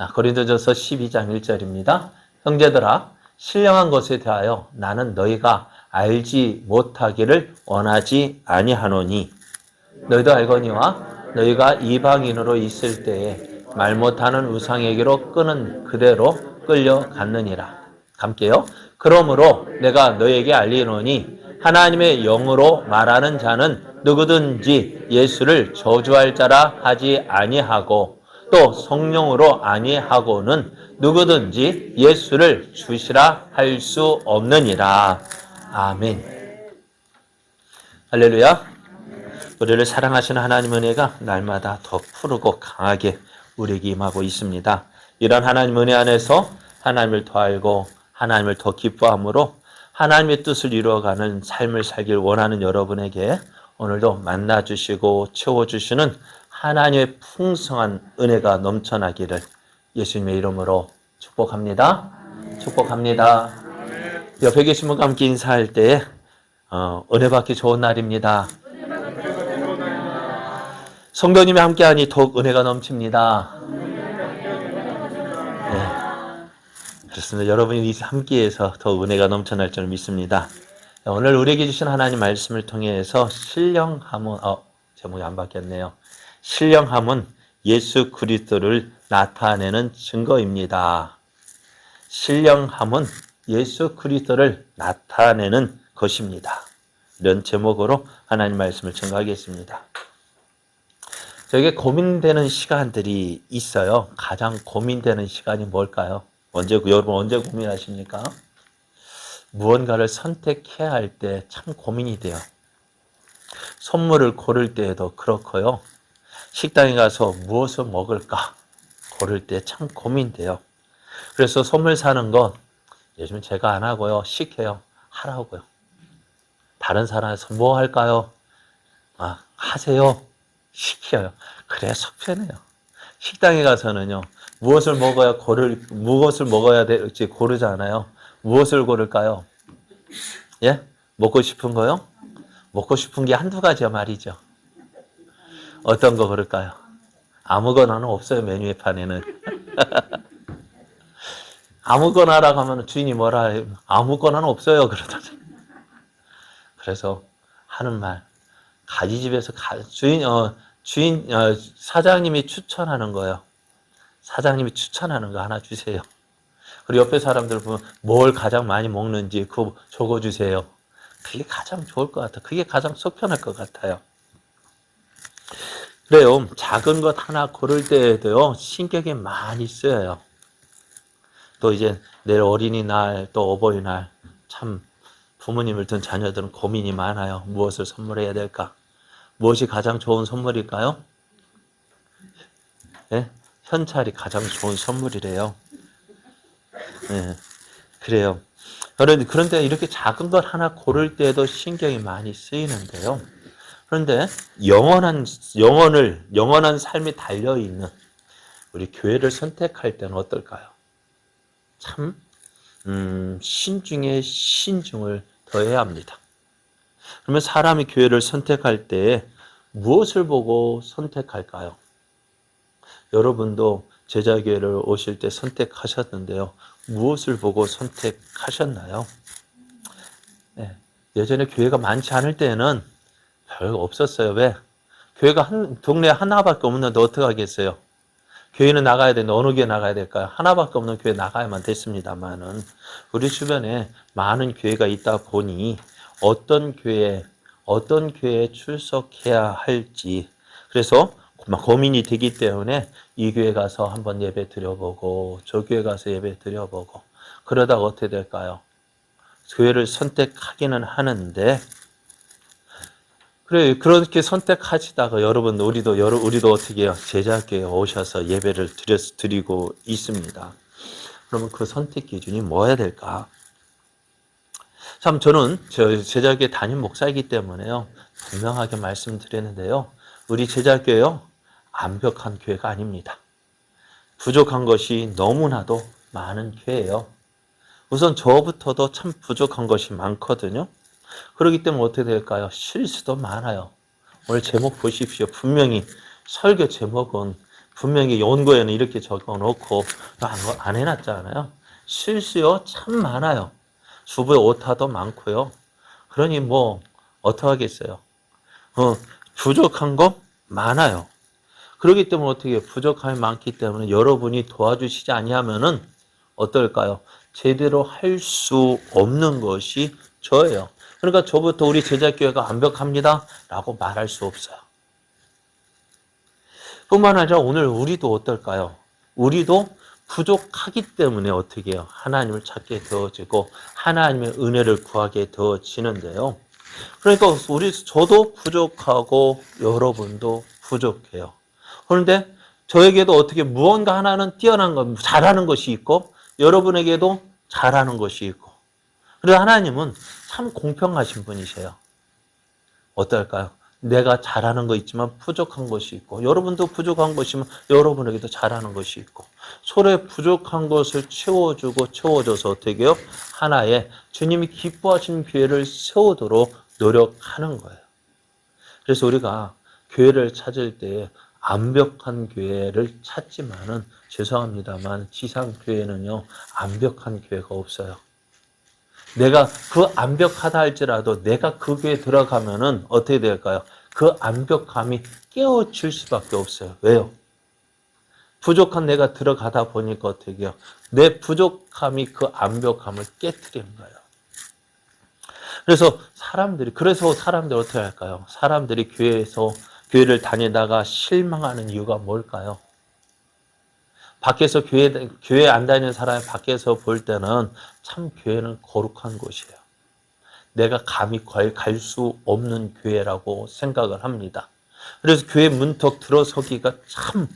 고린도전서 12장 1절입니다. 형제들아, 신령한 것에 대하여 나는 너희가 알지 못하기를 원하지 아니하노니 너희도 알거니와 너희가 이방인으로 있을 때에 말 못하는 우상에게로 끄는 그대로 끌려갔느니라. 함께요. 그러므로 내가 너희에게 알리노니 하나님의 영으로 말하는 자는 누구든지 예수를 저주할 자라 하지 아니하고 또 성령으로 아니하고는 누구든지 예수를 주시라 할 수 없느니라. 아멘. 할렐루야. 우리를 사랑하시는 하나님 은혜가 날마다 더 푸르고 강하게 우리에게 임하고 있습니다. 이런 하나님 은혜 안에서 하나님을 더 알고 하나님을 더 기뻐함으로 하나님의 뜻을 이루어가는 삶을 살길 원하는 여러분에게 오늘도 만나주시고 채워주시는 하나님의 풍성한 은혜가 넘쳐나기를 예수님의 이름으로 축복합니다. 축복합니다. 옆에 계신 분과 함께 인사할 때 은혜 받기 좋은 날입니다. 성도님이 함께하니 더욱 은혜가 넘칩니다. 네, 그렇습니다. 여러분이 함께해서 더욱 은혜가 넘쳐날 줄 믿습니다. 오늘 우리에게 주신 하나님 말씀을 통해서 신령함은 제목이 안 바뀌었네요. 신령함은 예수 그리스도를 나타내는 증거입니다. 신령함은 예수 그리스도를 나타내는 것입니다. 이런 제목으로 하나님 말씀을 증거하겠습니다. 저에게 고민되는 시간들이 있어요. 가장 고민되는 시간이 뭘까요? 여러분 언제 고민하십니까? 무언가를 선택해야 할 때 참 고민이 돼요. 선물을 고를 때에도 그렇고요. 식당에 가서 무엇을 먹을까 고를 때 참 고민돼요. 그래서 선물 사는 건 요즘 제가 안 하고요. 시켜요. 하라고요. 다른 사람에서 뭐 할까요? 하세요. 시켜요. 그래야 속 편해요. 식당에 가서는요. 무엇을 먹어야 될지 고르잖아요. 무엇을 고를까요? 예? 먹고 싶은 거요? 먹고 싶은 게 한두 가지야 말이죠. 어떤 거 고를까요? 아무거나는 없어요. 메뉴판에는. 아무거나라고 하면 주인이 뭐라 해요? 아무거나는 없어요. 그러잖아요. 그래서 하는 말. 가지집에서 사장님이 추천하는 거예요. 사장님이 추천하는 거 하나 주세요. 그리고 옆에 사람들 보면 뭘 가장 많이 먹는지 그거 적어주세요. 그게 가장 좋을 것 같아요. 그게 가장 속 편할 것 같아요. 그래요. 작은 것 하나 고를 때에도요. 신경이 많이 쓰여요. 또 이제 내일 어린이날 또 어버이날 참 부모님을 둔 자녀들은 고민이 많아요. 무엇을 선물해야 될까? 무엇이 가장 좋은 선물일까요? 네? 현찰이 가장 좋은 선물이래요. 네, 그래요. 그런데 이렇게 작은 것 하나 고를 때도 신경이 많이 쓰이는데요. 그런데 영원한 삶이 달려있는 우리 교회를 선택할 때는 어떨까요? 참, 신중에 신중을 더해야 합니다. 그러면 사람이 교회를 선택할 때 무엇을 보고 선택할까요? 여러분도 제자교회를 오실 때 선택하셨는데요. 무엇을 보고 선택하셨나요? 네, 예전에 교회가 많지 않을 때는 별거 없었어요. 왜? 교회가 동네에 하나밖에 없는데 어떻게 하겠어요? 교회는 나가야 되는데 어느 교회 나가야 될까요? 하나밖에 없는 교회 나가야만 됐습니다만은 우리 주변에 많은 교회가 있다 보니 어떤 교회에 출석해야 할지 그래서 고민이 되기 때문에 이 교회 가서 한번 예배 드려보고 저 교회 가서 예배 드려보고 그러다가 어떻게 될까요? 교회를 선택하기는 하는데 그래 그렇게 선택하시다가 여러분 우리도 어떻게 해요? 제자교회에 오셔서 예배를 드리고 있습니다. 그러면 그 선택 기준이 뭐여야 될까? 참 저는 제자교회 담임 목사이기 때문에요. 분명하게 말씀드리는데요. 우리 제자교회요. 완벽한 교회가 아닙니다. 부족한 것이 너무나도 많은 교회예요. 우선 저부터도 참 부족한 것이 많거든요. 그렇기 때문에 어떻게 될까요? 실수도 많아요. 오늘 제목 보십시오. 분명히 설교 제목은 분명히 원고에는 이렇게 적어놓고 안 해놨잖아요. 실수요 참 많아요. 주부의 오타도 많고요. 그러니 뭐 어떡하겠어요. 부족한 거 많아요. 그렇기 때문에 어떻게 해요? 부족함이 많기 때문에 여러분이 도와주시지 아니하면은 어떨까요? 제대로 할 수 없는 것이 저예요. 그러니까 저부터 우리 제자교회가 완벽합니다 라고 말할 수 없어요. 뿐만 아니라 오늘 우리도 어떨까요? 우리도 부족하기 때문에 어떻게 해요? 하나님을 찾게 되어지고 하나님의 은혜를 구하게 되어지는데요. 그러니까 저도 부족하고 여러분도 부족해요. 그런데 저에게도 어떻게 무언가 하나는 뛰어난 것, 잘하는 것이 있고 여러분에게도 잘하는 것이 있고. 그래서 하나님은 참 공평하신 분이세요. 어떨까요? 내가 잘하는 거 있지만 부족한 것이 있고 여러분도 부족한 것이면 여러분에게도 잘하는 것이 있고 서로의 부족한 것을 채워주고 채워줘서 어떻게 해요? 하나의 주님이 기뻐하시는 교회를 세우도록 노력하는 거예요. 그래서 우리가 교회를 찾을 때 완벽한 교회를 찾지만은 죄송합니다만 지상교회는요 완벽한 교회가 없어요. 내가 그 완벽하다 할지라도 내가 그 교회에 들어가면은 어떻게 될까요? 그 완벽함이 깨어질 수밖에 없어요. 왜요? 부족한 내가 들어가다 보니까 어떻게 해요? 내 부족함이 그 완벽함을 깨트리는 거예요. 그래서 사람들이 어떻게 할까요? 사람들이 교회를 다니다가 실망하는 이유가 뭘까요? 밖에서 교회 안 다니는 사람이 밖에서 볼 때는 참 교회는 거룩한 곳이에요. 내가 감히 갈 수 없는 교회라고 생각을 합니다. 그래서 교회 문턱 들어서기가 참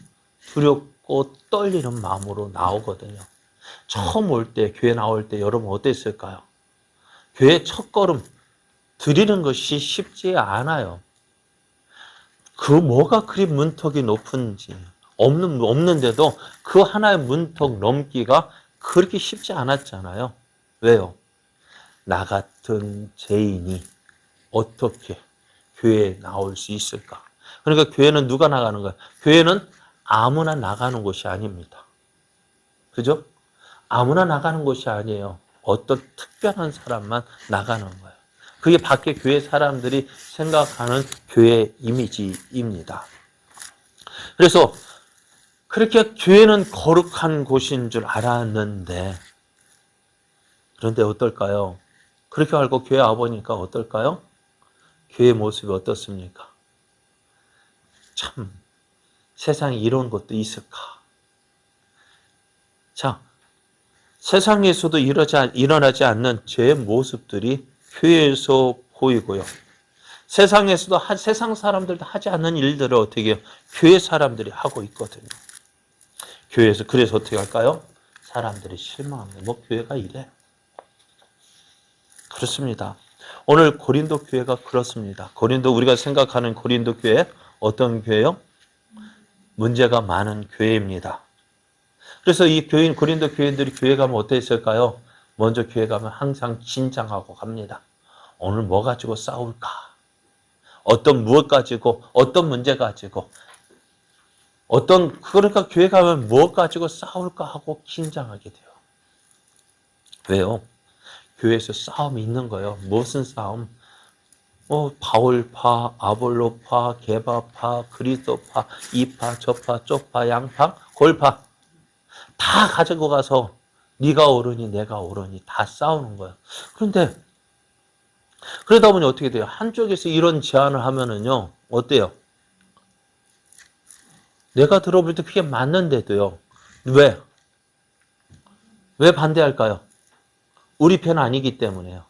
두렵고 떨리는 마음으로 나오거든요. 처음 올 때, 교회 나올 때 여러분 어땠을까요? 교회 첫걸음 들이는 것이 쉽지 않아요. 그 뭐가 그리 문턱이 높은지 없는데도 그 하나의 문턱 넘기가 그렇게 쉽지 않았잖아요. 왜요? 나 같은 죄인이 어떻게 교회에 나올 수 있을까? 그러니까 교회는 누가 나가는 거예요? 교회는 아무나 나가는 곳이 아닙니다. 그죠? 아무나 나가는 곳이 아니에요. 어떤 특별한 사람만 나가는 거예요. 그게 밖에 교회 사람들이 생각하는 교회 이미지입니다. 그래서 그렇게 교회는 거룩한 곳인 줄 알았는데 그런데 어떨까요? 그렇게 알고 교회 와보니까 어떨까요? 교회 모습이 어떻습니까? 참 세상에 이런 것도 있을까? 자, 세상에서도 일어나지 않는 죄의 모습들이 교회에서 보이고요. 세상에서도 세상 사람들도 하지 않는 일들을 어떻게 해요? 교회 사람들이 하고 있거든요. 교회에서 그래서 어떻게 할까요? 사람들이 실망합니다. 뭐 교회가 이래? 그렇습니다. 오늘 고린도 교회가 그렇습니다. 우리가 생각하는 고린도 교회 어떤 교회요? 문제가 많은 교회입니다. 그래서 이 고린도 교인들이 교회 가면 어땠을까요? 먼저 교회 가면 항상 긴장하고 갑니다. 오늘 뭐 가지고 싸울까? 무엇 가지고, 어떤 문제 가지고, 그러니까 교회 가면 무엇 가지고 싸울까 하고 긴장하게 돼요. 왜요? 교회에서 싸움이 있는 거예요. 무슨 싸움? 바울파, 아볼로파, 게바파, 그리스도파, 이파, 저파, 쪽파, 양파, 골파 다 가지고 가서 네가 옳으니 내가 옳으니 다 싸우는 거예요. 그런데 그러다 보니 어떻게 돼요? 한쪽에서 이런 제안을 하면은요. 어때요? 내가 들어볼 때 그게 맞는데도요. 왜? 왜 반대할까요? 우리 편 아니기 때문에요.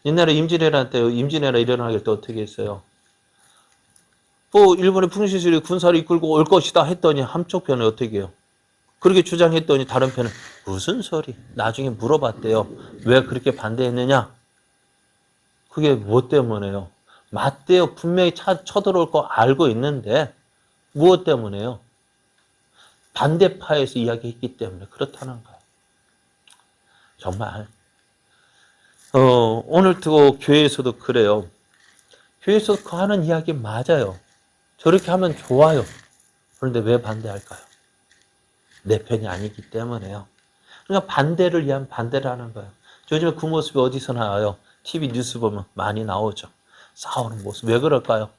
옛날에 임진왜란 일어나길 때 어떻게 했어요? 일본의 풍신수리 군사를 이끌고 올 것이다 했더니 한쪽 편에 어떻게 해요? 그렇게 주장했더니 다른 편은 무슨 소리? 나중에 물어봤대요. 왜 그렇게 반대했느냐? 그게 무엇 때문에요? 맞대요. 분명히 쳐들어올 거 알고 있는데 무엇 때문에요? 반대파에서 이야기했기 때문에 그렇다는 거예요. 정말 오늘도 교회에서도 그래요. 교회에서 그 하는 이야기 맞아요. 저렇게 하면 좋아요. 그런데 왜 반대할까요? 내 편이 아니기 때문에요. 그러니까 반대를 위한 반대를 하는 거예요. 요즘에 그 모습이 어디서 나와요? TV 뉴스 보면 많이 나오죠. 싸우는 모습. 왜 그럴까요?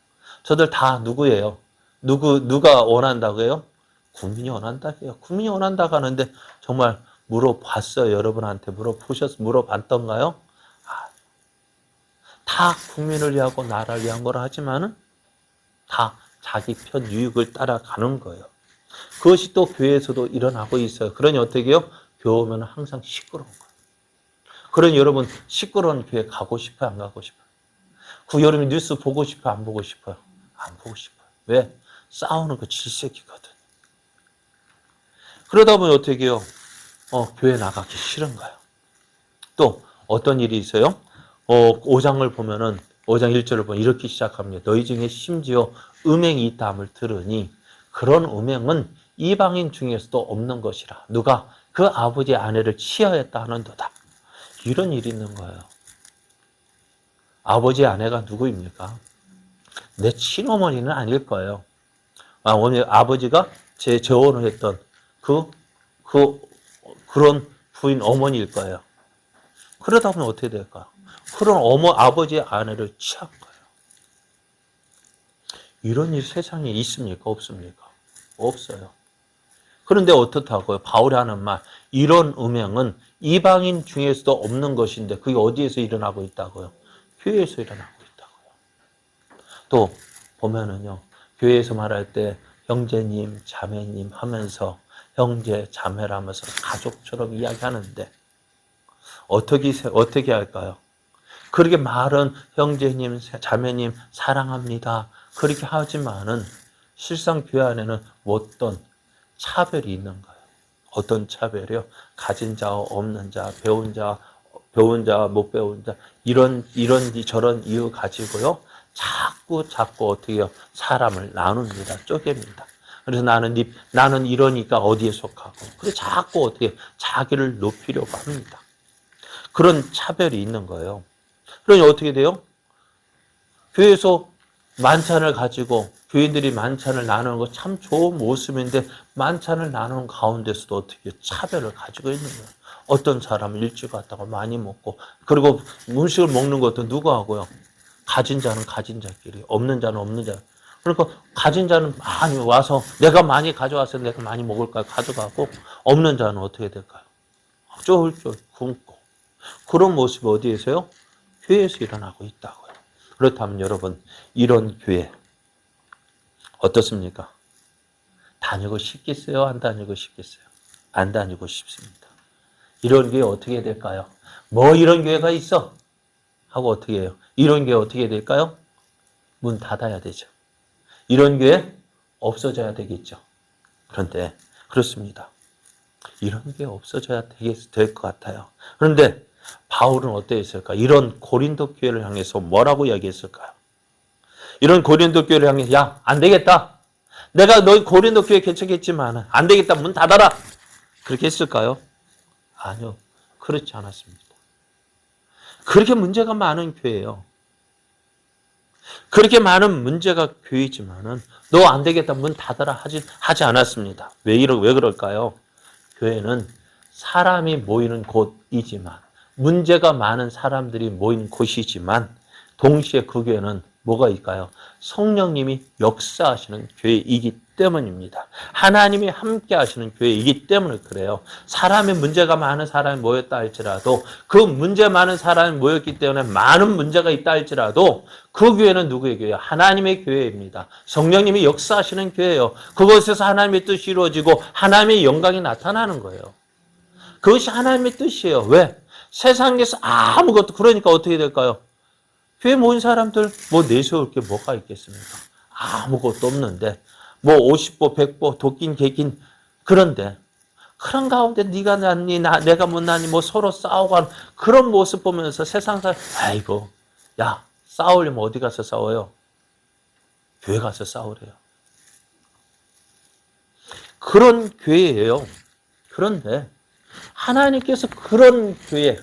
저들 다 누구예요? 누가 원한다고요? 국민이 원한다고요. 국민이 원한다고 하는데 정말 물어봤어요. 여러분한테 물어봤던가요? 아, 다 국민을 위하고 나라를 위한 거라 하지만은 다 자기 편 유익을 따라가는 거예요. 그것이 또 교회에서도 일어나고 있어요. 그러니 어떻게 해요? 교회 오면 항상 시끄러운 거예요. 그러니 여러분 시끄러운 교회 가고 싶어요? 안 가고 싶어요? 그 여러분 뉴스 보고 싶어요? 안 보고 싶어요? 안 보고 싶어요. 왜? 싸우는 거 질색이거든. 그러다 보면 어떻게 해요? 교회 나가기 싫은 거예요. 또 어떤 일이 있어요? 5장을 보면은 5장 1절을 보면 이렇게 시작합니다. 너희 중에 심지어 음행이 있다함을 들으니 그런 음행은 이방인 중에서도 없는 것이라. 누가 그 아버지의 아내를 취하였다 하는도다. 이런 일이 있는 거예요. 아버지의 아내가 누구입니까? 내 친어머니는 아닐 거예요. 오늘 아버지가 제 재혼을 했던 그런 부인 어머니일 거예요. 그러다 보면 어떻게 될까요? 그런 아버지의 아내를 취한 거예요. 이런 일 세상에 있습니까? 없습니까? 없어요. 그런데 어떻다고요? 바울이 하는 말, 이런 음행은 이방인 중에서도 없는 것인데 그게 어디에서 일어나고 있다고요? 교회에서 일어나고 있다고요. 또 보면은요, 교회에서 말할 때 형제님, 자매님 하면서 형제, 자매라면서 가족처럼 이야기하는데 어떻게 할까요? 그렇게 말은 형제님, 자매님 사랑합니다. 그렇게 하지만은 실상 교회 안에는 어떤 차별이 있는 거예요. 어떤 차별이요? 가진 자와 없는 자, 배운 자와 못 배운 자, 이런 저런 이유 가지고요. 자꾸 어떻게 해요? 사람을 나눕니다. 쪼갭니다. 그래서 나는 이러니까 어디에 속하고. 그래서 자꾸 어떻게 해요? 자기를 높이려고 합니다. 그런 차별이 있는 거예요. 그러니 어떻게 돼요? 교회에서 만찬을 가지고 교인들이 만찬을 나누는 거 참 좋은 모습인데 만찬을 나누는 가운데서도 어떻게 차별을 가지고 있는 거예요. 어떤 사람은 일찍 왔다가 많이 먹고 그리고 음식을 먹는 것도 누구 하고요? 가진 자는 가진 자끼리 없는 자는 없는 자. 그러니까 가진 자는 많이 와서 내가 많이 가져와서 내가 많이 먹을까요? 가져가고 없는 자는 어떻게 될까요? 쫄쫄 굶고 그런 모습이 어디에서요? 교회에서 일어나고 있다고요. 그렇다면 여러분 이런 교회 어떻습니까? 다니고 싶겠어요? 안 다니고 싶겠어요? 안 다니고 싶습니다. 이런 교회 어떻게 될까요? 뭐 이런 교회가 있어? 하고 어떻게 해요? 이런 교회 어떻게 될까요? 문 닫아야 되죠. 이런 교회 없어져야 되겠죠. 그런데 그렇습니다. 이런 교회 없어져야 될 것 같아요. 그런데 바울은 어땠을까? 이런 고린도 교회를 향해서 뭐라고 이야기했을까요? 이런 고린도 교회를 향해서 야, 안 되겠다. 내가 너희 고린도 교회 개척했지만 안 되겠다. 문 닫아라. 그렇게 했을까요? 아니요. 그렇지 않았습니다. 그렇게 문제가 많은 교회예요. 그렇게 많은 문제가 교회지만은 너 안 되겠다. 문 닫아라 하지 않았습니다. 왜 그럴까요? 교회는 사람이 모이는 곳이지만 문제가 많은 사람들이 모인 곳이지만 동시에 그 교회는 뭐가 있을까요? 성령님이 역사하시는 교회이기 때문입니다. 하나님이 함께 하시는 교회이기 때문에 그래요. 사람의 문제가 많은 사람이 모였다 할지라도 그 문제 많은 사람이 모였기 때문에 많은 문제가 있다 할지라도 그 교회는 누구의 교회예요? 하나님의 교회입니다. 성령님이 역사하시는 교회예요. 그곳에서 하나님의 뜻이 이루어지고 하나님의 영광이 나타나는 거예요. 그것이 하나님의 뜻이에요. 왜? 세상에서 아무것도 그러니까 어떻게 될까요? 교회 모인 사람들 뭐 내세울 게 뭐가 있겠습니까? 아무것도 없는데 뭐 50보 100보 도낀 개긴 그런데 그런 가운데 네가 낫니 내가 못 낫니 뭐 서로 싸우고 하는 그런 모습 보면서 세상 사람 아이고 야 싸우려면 어디 가서 싸워요? 교회 가서 싸우래요. 그런 교회예요. 그런데 하나님께서 그런 교회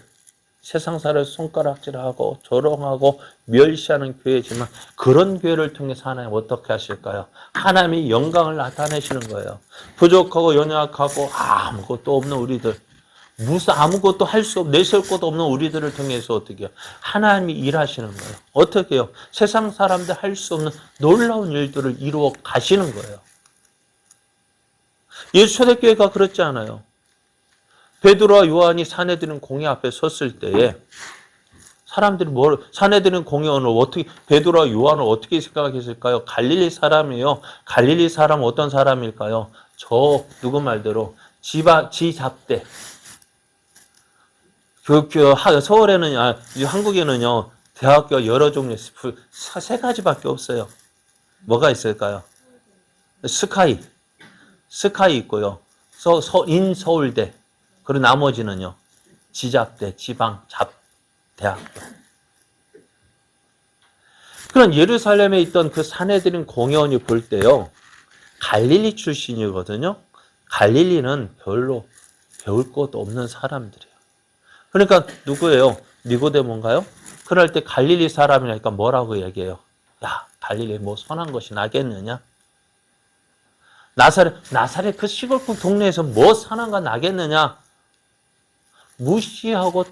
세상 사람을 손가락질하고 조롱하고 멸시하는 교회지만 그런 교회를 통해서 하나님 어떻게 하실까요? 하나님이 영광을 나타내시는 거예요. 부족하고 연약하고 아무것도 없는 우리들, 무슨 아무것도 할 수 없는, 내세울 것도 없는 우리들을 통해서 어떻게 해요? 하나님이 일하시는 거예요. 어떻게 해요? 세상 사람들 할 수 없는 놀라운 일들을 이루어 가시는 거예요. 예수 초대교회가 그렇지 않아요. 베드로와 요한이 사내들은 공회 앞에 섰을 때에 사람들이 사내들은 공회원을 어떻게, 베드로와 요한을 어떻게 생각했을까요? 갈릴리 사람이에요. 갈릴리 사람은 어떤 사람일까요? 누구 말대로 지잡대. 서울에는, 한국에는요, 대학교 여러 종류, 세 가지밖에 없어요. 뭐가 있을까요? 스카이 있고요. 인서울대. 그리고 나머지는요, 지잡대, 대학교. 그런 예루살렘에 있던 그 사내들인 공회원이 볼 때요, 갈릴리 출신이거든요. 갈릴리는 별로 배울 것도 없는 사람들이에요. 그러니까 누구예요? 니고데모인가요? 그럴 때 갈릴리 사람이니까 뭐라고 얘기해요? 야, 갈릴리 뭐 선한 것이 나겠느냐? 나사렛 그 시골국 동네에서 뭐 선한 거 나겠느냐? 무시하고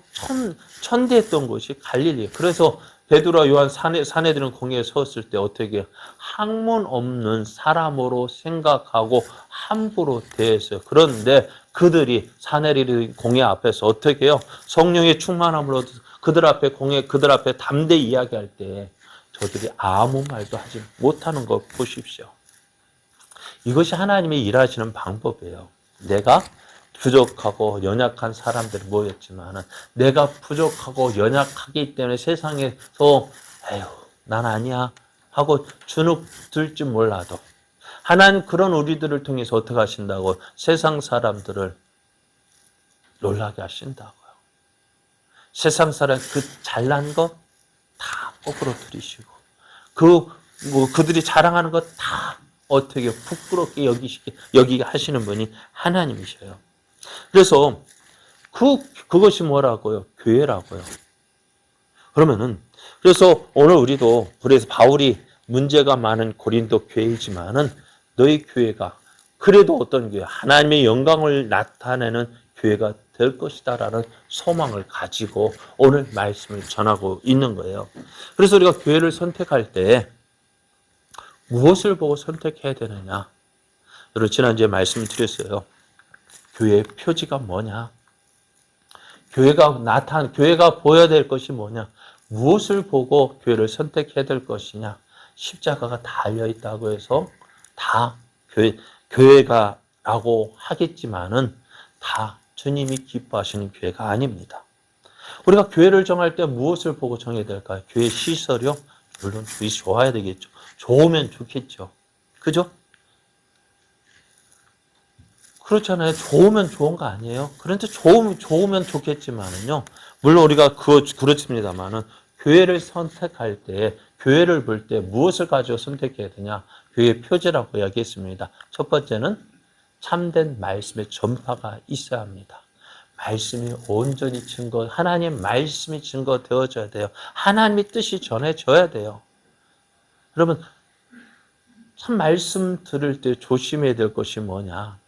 천대했던 곳이 갈릴리. 그래서 베드로와 요한 사내들은 공회에 섰을 때 어떻게 해요? 학문 없는 사람으로 생각하고 함부로 대했어요. 그런데 그들이 사내들이 공회 앞에서 어떻게 해요? 성령의 충만함으로 그들 앞에 담대히 이야기할 때 저들이 아무 말도 하지 못하는 거 보십시오. 이것이 하나님이 일하시는 방법이에요. 내가 부족하고 연약한 사람들이 모였지만 내가 부족하고 연약하기 때문에 세상에서 에휴 난 아니야 하고 주눅 들지 몰라도 하나님 그런 우리들을 통해서 어떻게 하신다고? 세상 사람들을 놀라게 하신다고요. 세상 사람 그 잘난 것 다 거꾸로 들이시고 그들이 자랑하는 것 다 어떻게 부끄럽게 여기게 하시는 분이 하나님이셔요. 그래서 그것이 뭐라고요? 교회라고요. 그래서 오늘 우리도 그래서 바울이 문제가 많은 고린도 교회이지만은 너희 교회가 그래도 어떤 교회, 하나님의 영광을 나타내는 교회가 될 것이다라는 소망을 가지고 오늘 말씀을 전하고 있는 거예요. 그래서 우리가 교회를 선택할 때 무엇을 보고 선택해야 되느냐? 여러분 지난주에 말씀을 드렸어요. 교회의 표지가 뭐냐? 교회가 보여야 될 것이 뭐냐? 무엇을 보고 교회를 선택해야 될 것이냐? 십자가가 달려 있다고 해서 다 교회가라고 하겠지만은 다 주님이 기뻐하시는 교회가 아닙니다. 우리가 교회를 정할 때 무엇을 보고 정해야 될까요? 교회 시설이요? 물론 주의 좋아야 되겠죠. 좋으면 좋겠죠. 그죠? 그렇잖아요. 좋으면 좋은 거 아니에요? 그런데 좋으면 좋겠지만은요. 물론 우리가 그렇습니다만은 교회를 선택할 때, 교회를 볼 때 무엇을 가지고 선택해야 되냐? 교회의 표지라고 이야기했습니다. 첫 번째는 참된 말씀의 전파가 있어야 합니다. 말씀이 온전히 하나님 말씀이 증거되어져야 돼요. 하나님의 뜻이 전해져야 돼요. 여러분, 참 말씀 들을 때 조심해야 될 것이 뭐냐?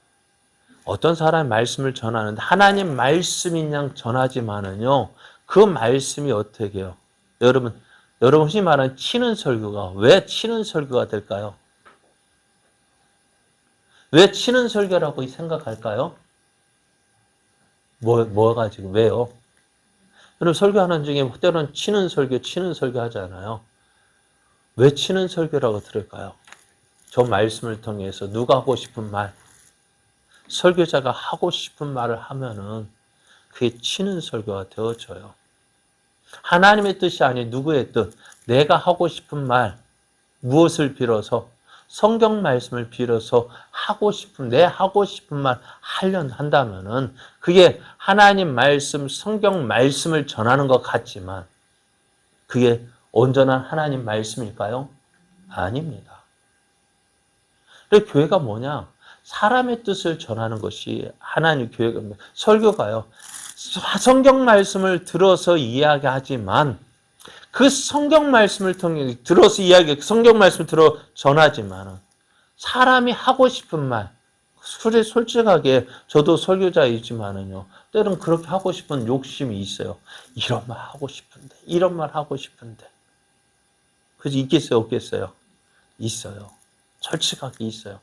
어떤 사람이 말씀을 전하는데 하나님 말씀인 양 전하지만은요. 그 말씀이 어떻게 해요? 여러분 흔히 말하는 치는 설교가 왜 치는 설교가 될까요? 왜 치는 설교라고 생각할까요? 뭐가 지금 왜요? 여러분 설교하는 중에 때로는 치는 설교 하잖아요. 왜 치는 설교라고 들을까요? 저 말씀을 통해서 누가 하고 싶은 말, 설교자가 하고 싶은 말을 하면은 그게 치는 설교가 되어져요. 하나님의 뜻이 아닌 누구의 뜻, 내가 하고 싶은 말, 무엇을 빌어서 성경 말씀을 빌어서 내 하고 싶은 말 한다면은 그게 하나님 말씀, 성경 말씀을 전하는 것 같지만 그게 온전한 하나님 말씀일까요? 아닙니다. 그래서 교회가 뭐냐? 사람의 뜻을 전하는 것이 하나님 교회가 설교가요. 성경 말씀을 들어서 이야기하지만 그 성경 말씀을 통해 들어서 성경 말씀을 들어 전하지만 사람이 하고 싶은 말, 솔직하게 저도 설교자이지만은요, 때론 그렇게 하고 싶은 욕심이 있어요. 이런 말 하고 싶은데, 이런 말 하고 싶은데. 그래서 있겠어요, 없겠어요? 있어요. 솔직하게 있어요.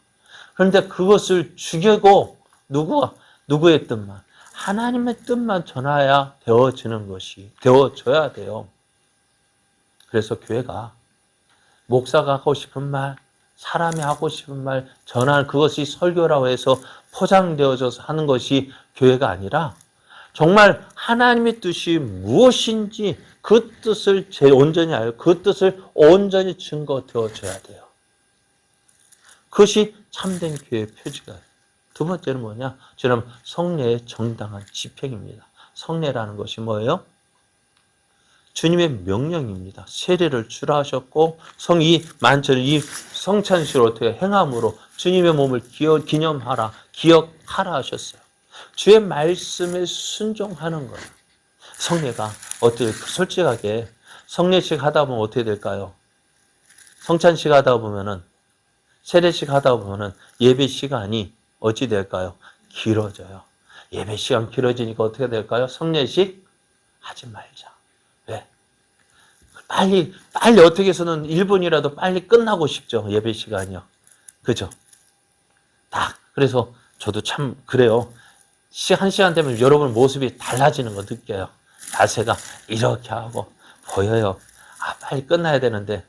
그런데 그것을 죽이고 누구의 뜻만, 하나님의 뜻만 전해야 되어져야 돼요. 그래서 교회가 목사가 하고 싶은 말, 사람이 하고 싶은 말 전하는 그것이 설교라고 해서 포장되어져서 하는 것이 교회가 아니라 정말 하나님의 뜻이 무엇인지 그 뜻을 온전히 알고 그 뜻을 온전히 증거되어져야 돼요. 그것이 참된 교회의 표지가 돼요. 두 번째는 뭐냐? 저는 성례의 정당한 집행입니다. 성례라는 것이 뭐예요? 주님의 명령입니다. 세례를 주라 하셨고 이 성찬식을 어떻게 행함으로 주님의 몸을 기념하라, 기억하라 하셨어요. 주의 말씀에 순종하는 거예요. 성례가 어떻게 솔직하게 성례식 하다 보면 어떻게 될까요? 성찬식 하다 보면은 세례식 하다 보면은 예배 시간이 어찌 될까요? 길어져요. 예배 시간 길어지니까 어떻게 될까요? 성례식 하지 말자. 왜? 빨리 어떻게 해서는 1분이라도 빨리 끝나고 싶죠. 예배 시간이요. 그죠? 그래서 저도 참 그래요. 1시간 되면 여러분 모습이 달라지는 거 느껴요. 자세가 이렇게 하고 보여요. 빨리 끝나야 되는데.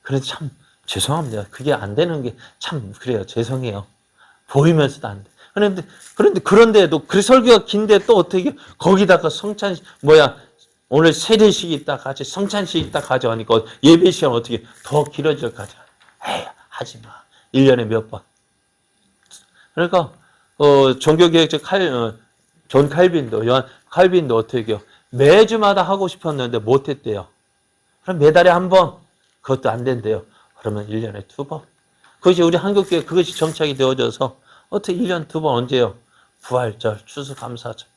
그래서 참 죄송합니다. 그게 안 되는 게 참 그래요. 죄송해요. 보이면서도 안 돼. 그런데도 그 설교가 긴데 또 어떻게 거기다가 오늘 세례식이 있다 가지, 성찬식이 있다 가지 하니까 예배 시간 어떻게 더 길어질 까지. 에이, 하지 마. 1년에 몇 번. 그러니까 종교개혁자 존 요한 칼빈도 어떻게 해요? 매주마다 하고 싶었는데 못했대요. 그럼 매달에 한 번, 그것도 안 된대요. 그러면 1년에 2번. 그것이 우리 한국교회 그것이 정착이 되어져서 어떻게 1년 2번 언제요? 부활절, 추수감사절.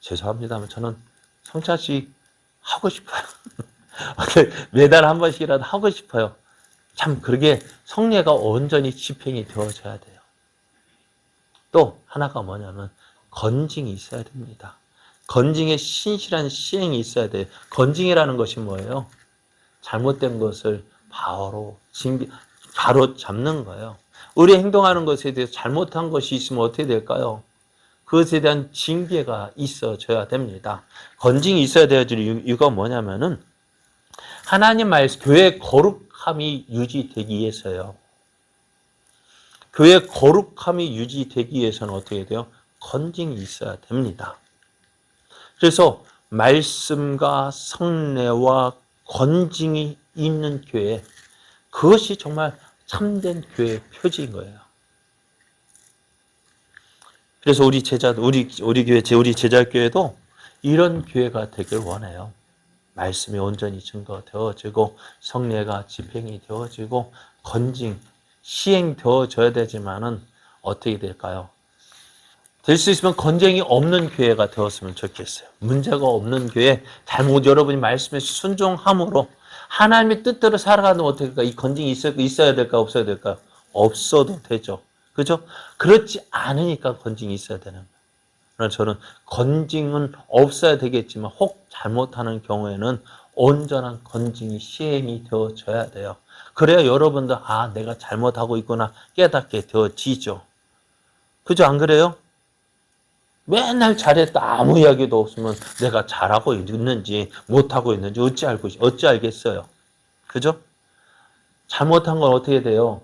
죄송합니다만 저는 성찬식 하고 싶어요. 매달 한 번씩이라도 하고 싶어요. 참 그러게 성례가 온전히 집행이 되어져야 돼요. 또 하나가 뭐냐면 건징이 있어야 됩니다. 건징의 신실한 시행이 있어야 돼요. 건징이라는 것이 뭐예요? 잘못된 것을 바로 잡는 거예요. 우리 행동하는 것에 대해서 잘못한 것이 있으면 어떻게 될까요? 그것에 대한 징계가 있어져야 됩니다. 건징이 있어야 되는 이유가 뭐냐면은 하나님 말씀, 교회의 거룩함이 유지되기 위해서요. 교회의 거룩함이 유지되기 위해서는 어떻게 돼요? 건징이 있어야 됩니다. 그래서 말씀과 성례와 건징이 있는 교회, 그것이 정말 참된 교회의 표지인 거예요. 그래서 우리 제자교회도 이런 교회가 되길 원해요. 말씀이 온전히 증거되어지고 성례가 집행이 되어지고 건징, 시행되어져야 되지만은 어떻게 될까요? 될 수 있으면 건쟁이 없는 교회가 되었으면 좋겠어요. 문제가 없는 교회, 여러분이 말씀에 순종함으로 하나님의 뜻대로 살아가는 어떻게 될까? 이 건징이 있어야 될까? 없어야 될까요? 없어도 되죠. 그죠? 그렇지 않으니까 건징이 있어야 되는 거예요. 그러나 저는 건징은 없어야 되겠지만 혹 잘못하는 경우에는 온전한 건징이 시행이 되어져야 돼요. 그래야 여러분도 내가 잘못하고 있구나 깨닫게 되어지죠. 그죠? 안 그래요? 맨날 잘했다 아무 이야기도 없으면 내가 잘하고 있는지 못하고 있는지 어찌 알겠어요. 그죠? 잘못한 건 어떻게 돼요?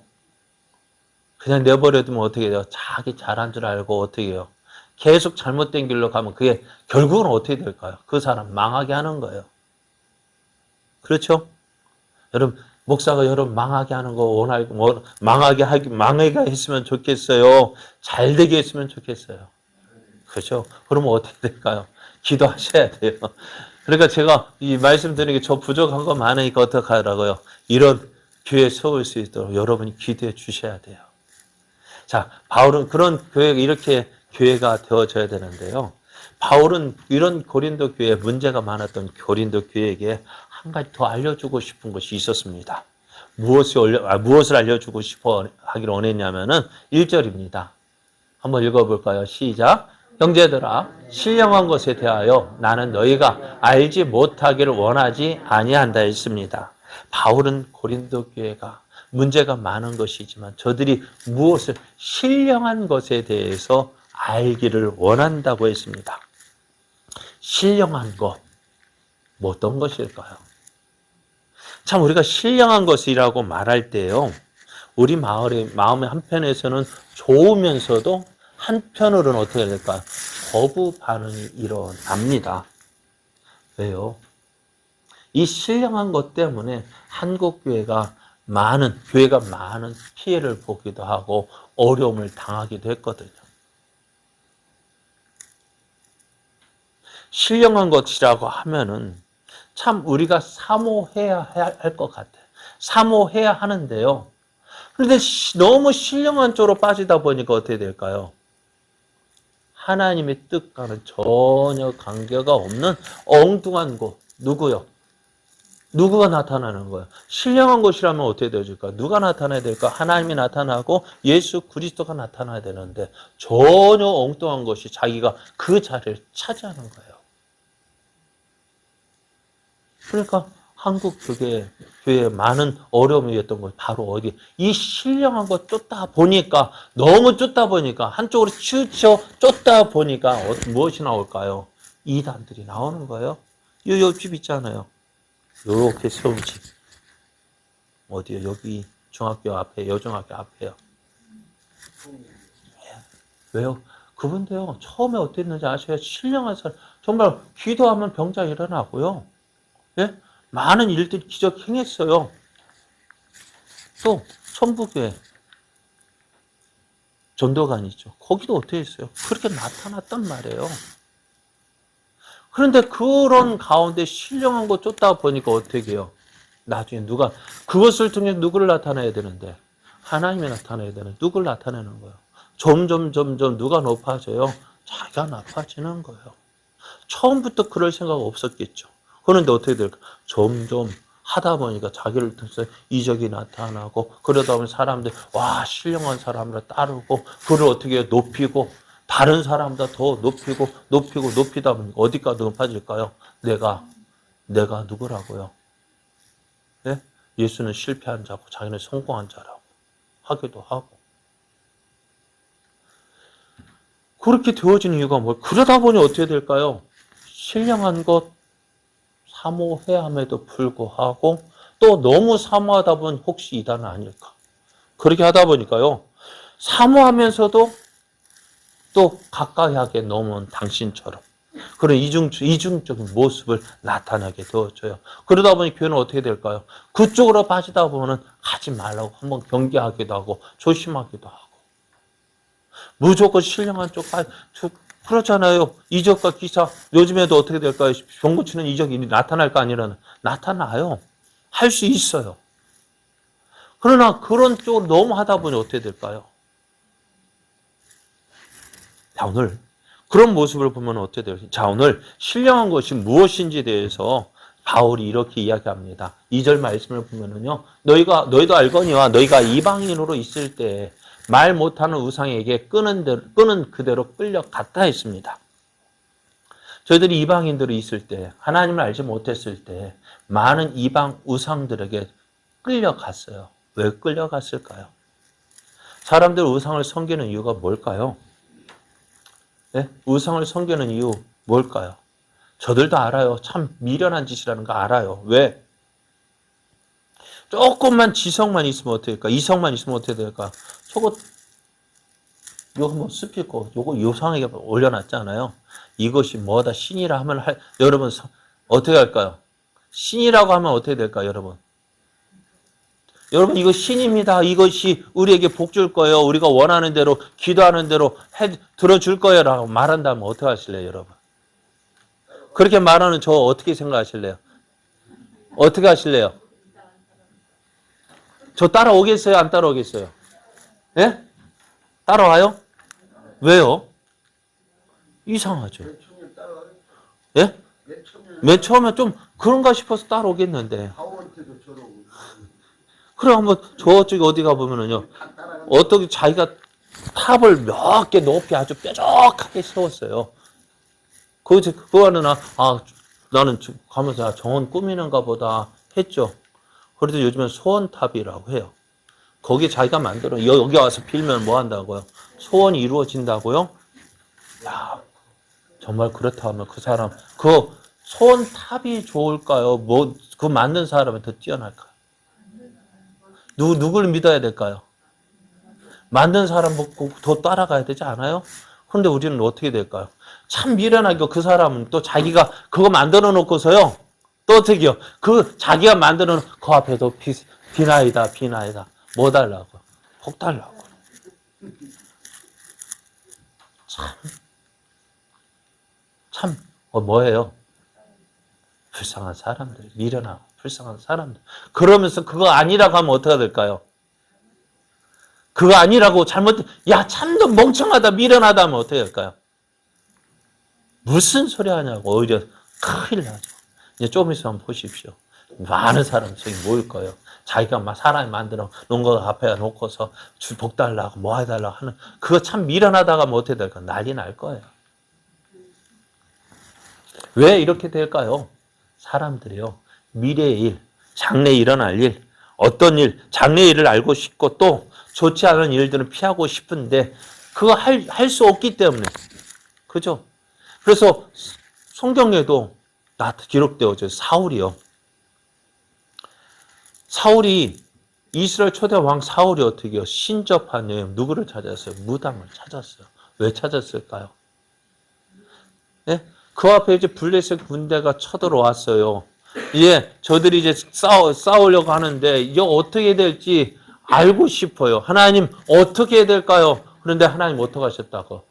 그냥 내버려두면 어떻게 돼요? 자기 잘한 줄 알고 어떻게 해요? 계속 잘못된 길로 가면 그게 결국은 어떻게 될까요? 그 사람 망하게 하는 거예요. 그렇죠? 여러분 목사가 여러분 망하게 하는 거 망하게 했으면 좋겠어요. 잘 되게 했으면 좋겠어요. 그렇죠? 그러면 어떻게 될까요? 기도하셔야 돼요. 그러니까 제가 이 말씀드리는 게 저 부족한 거 많으니까 어떻게 하라고요? 이런 교회에 세울 수 있도록 여러분이 기도해 주셔야 돼요. 자, 바울은 그런 교회가 이렇게 교회가 되어져야 되는데요. 바울은 이런 고린도 교회에 문제가 많았던 고린도 교회에게 한 가지 더 알려주고 싶은 것이 있었습니다. 무엇을 알려주고 싶어 하기를 원했냐면은 1절입니다. 한번 읽어볼까요? 시작. 형제들아, 신령한 것에 대하여 나는 너희가 알지 못하기를 원하지 아니한다 했습니다. 바울은 고린도 교회가 문제가 많은 것이지만 저들이 무엇을 신령한 것에 대해서 알기를 원한다고 했습니다. 신령한 것, 뭐 어떤 것일까요? 참 우리가 신령한 것이라고 말할 때요, 우리 마음의 한편에서는 좋으면서도 한편으로는 어떻게 될까요? 거부 반응이 일어납니다. 왜요? 이 신령한 것 때문에 한국 교회가 많은 피해를 보기도 하고 어려움을 당하기도 했거든요. 신령한 것이라고 하면은 참 우리가 사모해야 할 것 같아요. 사모해야 하는데요. 그런데 너무 신령한 쪽으로 빠지다 보니까 어떻게 될까요? 하나님의 뜻과는 전혀 관계가 없는 엉뚱한 곳. 누구요? 누구가 나타나는 거예요? 신령한 것이라면 어떻게 되어질까? 누가 나타나야 될까? 하나님이 나타나고 예수 그리스도가 나타나야 되는데 전혀 엉뚱한 것이 자기가 그 자리를 차지하는 거예요. 그러니까 한국 교회에 많은 어려움이었던 것 바로 어디? 이 신령한 거 쫓다 보니까 너무 쫓다 보니까 한쪽으로 치우쳐 쫓다 보니까 무엇이 나올까요? 이단들이 나오는 거예요. 이 옆집 있잖아요. 요렇게 세운 집. 어디요? 여기 중학교 앞에, 여중학교 앞에요. 왜요? 그분도요, 처음에 어땠는지 아셔요? 신령한 사람. 정말 기도하면 병자 일어나고요. 예? 많은 일들이 기적 행했어요. 또, 천부교회. 전도관이죠. 거기도 어떻게 했어요? 그렇게 나타났단 말이에요. 그런데 그런 가운데 신령한 거 쫓다 보니까 어떻게 해요? 나중에 그것을 통해 누구를 나타내야 되는데? 하나님이 나타내야 되는, 누구를 나타내는 거예요? 점점 누가 높아져요? 자기가 높아지는 거예요. 처음부터 그럴 생각 없었겠죠. 그런데 어떻게 될까? 점점 하다 보니까 자기를 통해서 이적이 나타나고, 그러다 보면 사람들이, 와, 신령한 사람을 따르고, 그를 어떻게 높이고, 다른 사람보다 더 높이다 보니까 어디까지 높아질까요? 내가 누구라고요? 예? 예수는 실패한 자고 자기는 성공한 자라고 하기도 하고. 그렇게 되어지는 이유가 뭘? 그러다 보니 어떻게 될까요? 신령한 것 사모해야 함에도 불구하고 또 너무 사모하다 보면 혹시 이단은 아닐까? 그렇게 하다 보니까요. 사모하면서도 또 가까이 하게 넘은 당신처럼 그런 이중적인 모습을 나타나게 되어져요. 그러다 보니 교회는 어떻게 될까요? 그쪽으로 빠지다 보면 가지 말라고 한번 경계하기도 하고 조심하기도 하고 무조건 신령한 쪽 그렇잖아요. 이적과 기사 요즘에도 어떻게 될까요? 병 고치는 이적이 나타날까 아니라는 나타나요. 할 수 있어요. 그러나 그런 쪽으로 너무 하다 보니 어떻게 될까요? 자, 오늘 그런 모습을 보면 어떻게 돼요? 자, 오늘 신령한 것이 무엇인지에 대해서 바울이 이렇게 이야기합니다. 2절 말씀을 보면은요. 너희도 알거니와 너희가 이방인으로 있을 때 말 못하는 우상에게 끄는 그대로 끌려갔다 했습니다. 저희들이 이방인들로 있을 때 하나님을 알지 못했을 때 많은 이방 우상들에게 끌려갔어요. 왜 끌려갔을까요? 사람들 우상을 섬기는 이유가 뭘까요? 네? 우상을 섬기는 이유 뭘까요? 저들도 알아요. 참 미련한 짓이라는 거 알아요. 왜? 조금만 지성만 있으면 어떻게 될까? 이성만 있으면 어떻게 될까? 요거 뭐 스피커, 요거 요상하게 올려놨잖아요. 이것이 뭐다? 신이라 하면 여러분 어떻게 할까요? 신이라고 하면 어떻게 될까요, 여러분? 여러분 이거 신입니다. 이것이 우리에게 복 줄 거예요. 우리가 원하는 대로 기도하는 대로 들어줄 거예요 라고 말한다면 어떻게 하실래요, 여러분? 그렇게 말하는 저 어떻게 생각하실래요? 어떻게 하실래요? 저 따라오겠어요? 안 따라오겠어요? 예? 따라와요? 왜요? 이상하죠. 예? 맨 처음에 좀 그런가 싶어서 따라오겠는데. 그래 한번 저쪽에 어디 가보면은요. 어떻게 자기가 탑을 몇 개 높이 아주 뾰족하게 세웠어요. 그거는 나는 가면서 정원 꾸미는가 보다 했죠. 그래도 요즘엔 소원탑이라고 해요. 거기 자기가 만들어 여기 와서 빌면 뭐 한다고요? 소원이 이루어진다고요? 야, 정말 그렇다 하면 그 사람 그 소원탑이 좋을까요? 뭐 그 만든 사람이 더 뛰어날까요? 누구를 믿어야 될까요? 만든 사람 보고 더 따라가야 되지 않아요? 그런데 우리는 어떻게 될까요? 참 미련하게 그 사람은 또 자기가 그거 만들어 놓고서요. 또 어떻게요? 그 자기가 만들어 놓은 그 앞에도 비나이다. 뭐 달라고? 복 달라고. 뭐예요? 불쌍한 사람들, 미련하고 불쌍한 사람들. 그러면서 그거 아니라고 하면 어떻게 될까요? 그거 아니라고 참도 멍청하다, 미련하다 하면 어떻게 될까요? 무슨 소리 하냐고, 오히려 큰일 나죠. 이제 좀 있으면 보십시오. 많은 사람이 저기 모일 거예요. 자기가 막 사람이 만들어 놓은 거 앞에 놓고서 복 달라고 뭐 해달라고 하는, 그거 참 미련하다가 뭐 어떻게 될까? 난리 날 거예요. 왜 이렇게 될까요? 사람들이요. 미래의 일, 장래에 일어날 일, 어떤 일, 장래의 일을 알고 싶고 또 좋지 않은 일들은 피하고 싶은데 그거 할 수 없기 때문에. 그죠? 그래서 성경에도 기록되어져 사울이요. 사울이 이스라엘 초대 왕 사울이 어떻게 해요? 신접한 여인 누구를 찾았어요? 무당을 찾았어요. 왜 찾았을까요? 네? 그 앞에 이제 블레셋 군대가 쳐들어왔어요. 이제 저들이 이제 싸우려고 하는데 이제 어떻게 될지 알고 싶어요. 하나님 어떻게 해야 될까요? 그런데 하나님 어떻게 하셨다고?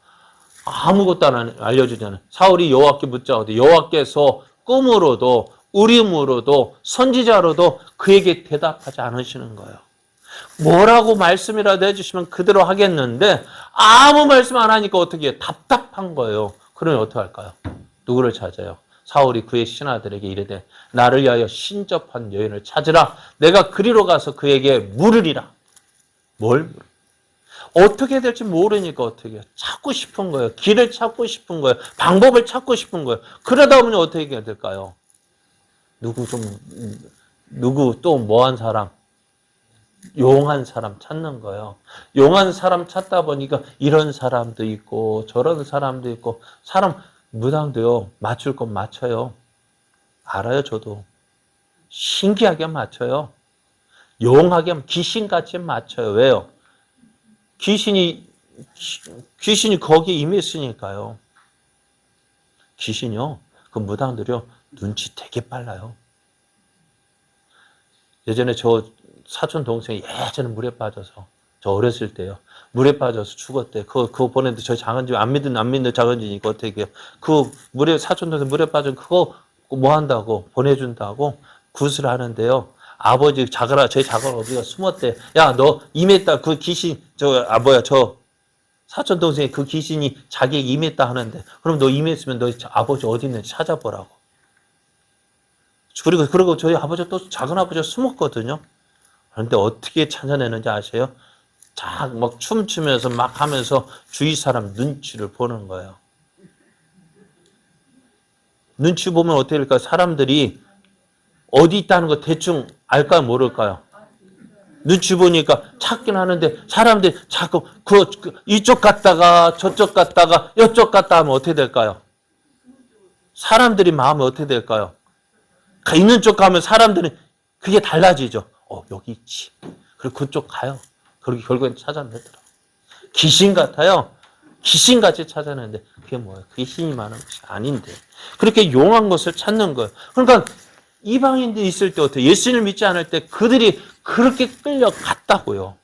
아무것도 안 알려주잖아요. 사울이 여호와께 묻자거든. 여호와께서 꿈으로도 우림으로도 선지자로도 그에게 대답하지 않으시는 거예요. 뭐라고 말씀이라도 해주시면 그대로 하겠는데 아무 말씀 안 하니까 어떻게 해요? 답답한 거예요. 그러면 어떻게 할까요? 누구를 찾아요? 사울이 그의 신하들에게 이르되 나를 위하여 신접한 여인을 찾으라. 내가 그리로 가서 그에게 물으리라. 뭘 물어? 어떻게 될지 모르니까 어떻게 해요? 찾고 싶은 거예요. 길을 찾고 싶은 거예요. 방법을 찾고 싶은 거예요. 그러다 보면 어떻게 해야 될까요? 누구 또 뭐한 사람? 용한 사람 찾는 거예요. 용한 사람 찾다 보니까 이런 사람도 있고 저런 사람도 있고 사람 무당도요. 맞출 건 맞춰요. 알아요 저도. 신기하게 맞춰요. 용하게 귀신같이 맞춰요. 왜요? 귀신이 거기에 임했으니까요. 귀신이요. 그 무당들이요. 눈치 되게 빨라요. 예전에 저 사촌 동생이 예전에 물에 빠져서 저 어렸을 때요. 물에 빠져서 죽었대. 그거 보냈는데 저희 장은지 안 믿는 장은지니까 어떻게 해요. 그 물에 사촌 동생 물에 빠져 그거 뭐 한다고 보내준다고 굿을 하는데요. 아버지 저희 작은 어디가 숨었대. 야 너 임했다. 그 귀신 저 사촌 동생이 그 귀신이 자기에게 임했다 하는데 그럼 너 임했으면 너 아버지 어디 있는지 찾아보라고. 그리고 저희 아버지 또 작은 아버지가 숨었거든요. 그런데 어떻게 찾아내는지 아세요? 막 춤추면서 막 하면서 주위 사람 눈치를 보는 거예요. 눈치 보면 어떻게 될까요? 사람들이 어디 있다는 거 대충 알까요? 모를까요? 눈치 보니까 찾긴 하는데 사람들이 자꾸 이쪽 갔다가 저쪽 갔다가 이쪽 갔다 하면 어떻게 될까요? 사람들이 마음이 어떻게 될까요? 있는 쪽 가면 사람들은 그게 달라지죠. 여기 있지. 그리고 그쪽 가요. 그리고 결국엔 찾아내더라고요. 귀신 같아요. 귀신같이 찾아내는데 그게 뭐예요? 귀신이 많은 것이 아닌데. 그렇게 용한 것을 찾는 거예요. 그러니까 이방인들이 있을 때 어때요? 예수님을 믿지 않을 때 그들이 그렇게 끌려갔다고요.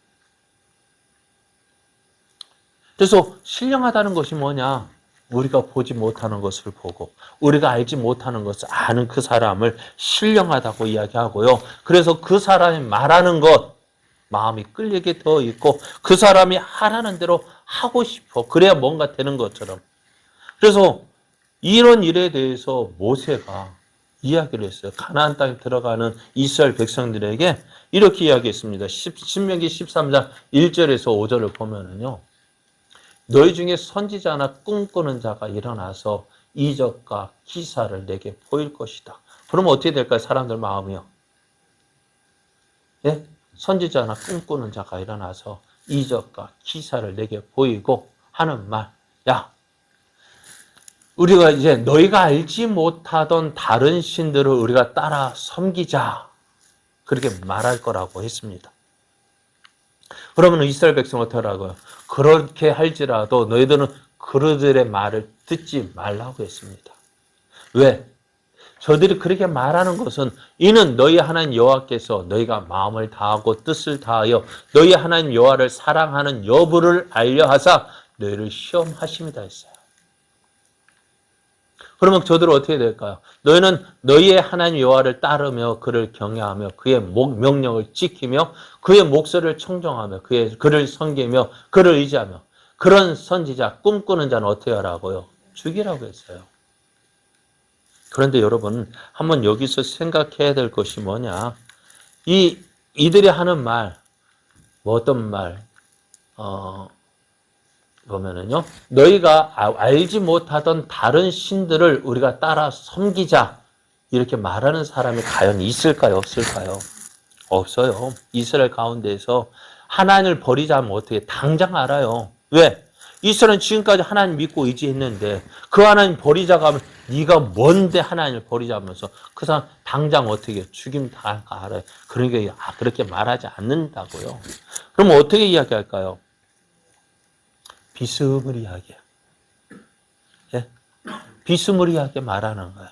그래서 신령하다는 것이 뭐냐? 우리가 보지 못하는 것을 보고 우리가 알지 못하는 것을 아는 그 사람을 신령하다고 이야기하고요. 그래서 그 사람이 말하는 것 마음이 끌리게 되어 있고 그 사람이 하라는 대로 하고 싶어. 그래야 뭔가 되는 것처럼. 그래서 이런 일에 대해서 모세가 이야기를 했어요. 가나안 땅에 들어가는 이스라엘 백성들에게 이렇게 이야기했습니다. 신명기 13장 1절에서 5절을 보면은요. 너희 중에 선지자나 꿈꾸는 자가 일어나서 이적과 기사를 내게 보일 것이다. 그러면 어떻게 될까요? 사람들 마음이요. 예? 선지자나 꿈꾸는 자가 일어나서 이적과 기사를 내게 보이고 하는 말. 야, 우리가 이제 너희가 알지 못하던 다른 신들을 우리가 따라 섬기자. 그렇게 말할 거라고 했습니다. 그러면 이스라엘 백성은 어떻게 하라고요? 그렇게 할지라도 너희들은 그들의 말을 듣지 말라고 했습니다. 왜? 저들이 그렇게 말하는 것은 이는 너희 하나님 여호와께서 너희가 마음을 다하고 뜻을 다하여 너희 하나님 여호와를 사랑하는 여부를 알려하사 너희를 시험하심이다 했어요. 그러면 저들은 어떻게 될까요? 너희는 너희의 하나님 여호와를 따르며 그를 경외하며 그의 명령을 지키며 그의 목소리를 청정하며 그를 섬기며 그를 의지하며 그런 선지자 꿈꾸는 자는 어떻게 하라고요? 죽이라고 했어요. 그런데 여러분 한번 여기서 생각해야 될 것이 뭐냐? 이들이 하는 말, 뭐 어떤 말? 보면은요, 너희가 알지 못하던 다른 신들을 우리가 따라 섬기자 이렇게 말하는 사람이 과연 있을까요? 없을까요? 없어요. 이스라엘 가운데에서 하나님을 버리자 하면 어떻게 당장 알아요. 왜? 이스라엘은 지금까지 하나님 믿고 의지했는데 그 하나님 버리자고 하면 네가 뭔데 하나님을 버리자면서 그 사람 당장 어떻게 죽임 당할 거 알아요. 그러니까 그렇게 말하지 않는다고요. 그럼 어떻게 이야기할까요? 비스무리하게. 예? 비스무리하게 말하는 거야.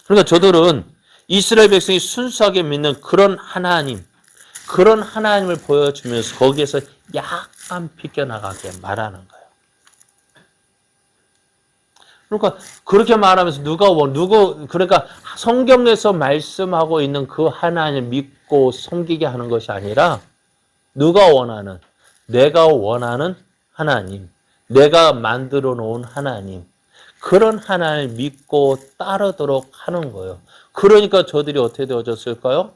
그러니까 저들은 이스라엘 백성이 순수하게 믿는 그런 하나님을 보여주면서 거기에서 약간 비껴나가게 말하는 거예요. 그러니까 그렇게 말하면서 그러니까 성경에서 말씀하고 있는 그 하나님을 믿고 섬기게 하는 것이 아니라 내가 원하는 하나님, 내가 만들어 놓은 하나님, 그런 하나님을 믿고 따르도록 하는 거예요. 그러니까 저들이 어떻게 되어졌을까요?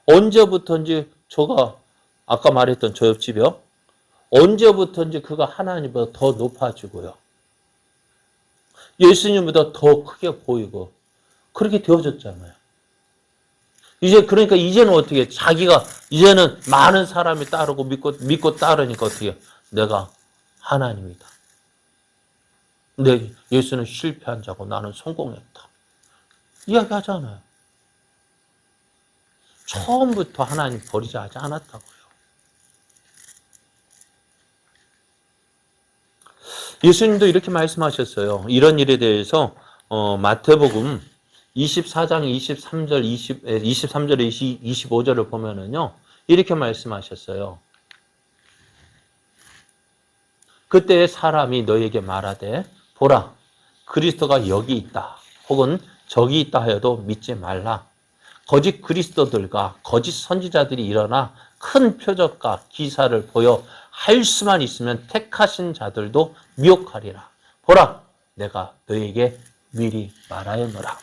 언제부터인지 아까 말했던 저 옆집이요. 언제부터인지 그가 하나님보다 더 높아지고요. 예수님보다 더 크게 보이고 그렇게 되어졌잖아요. 그러니까 이제는 어떻게 이제는 많은 사람이 따르고 믿고 따르니까 어떻게 내가 하나님이다. 예수는 실패한 자고 나는 성공했다. 이야기하잖아요. 처음부터 하나님 버리자 하지 않았다고요. 예수님도 이렇게 말씀하셨어요. 이런 일에 대해서 마태복음 24장 23절에 25절을 보면은요. 이렇게 말씀하셨어요. 그때 사람이 너에게 말하되 보라 그리스도가 여기 있다. 혹은 저기 있다 하여도 믿지 말라. 거짓 그리스도들과 거짓 선지자들이 일어나 큰 표적과 기사를 보여 할 수만 있으면 택하신 자들도 미혹하리라. 보라 내가 너에게 미리 말하였노라.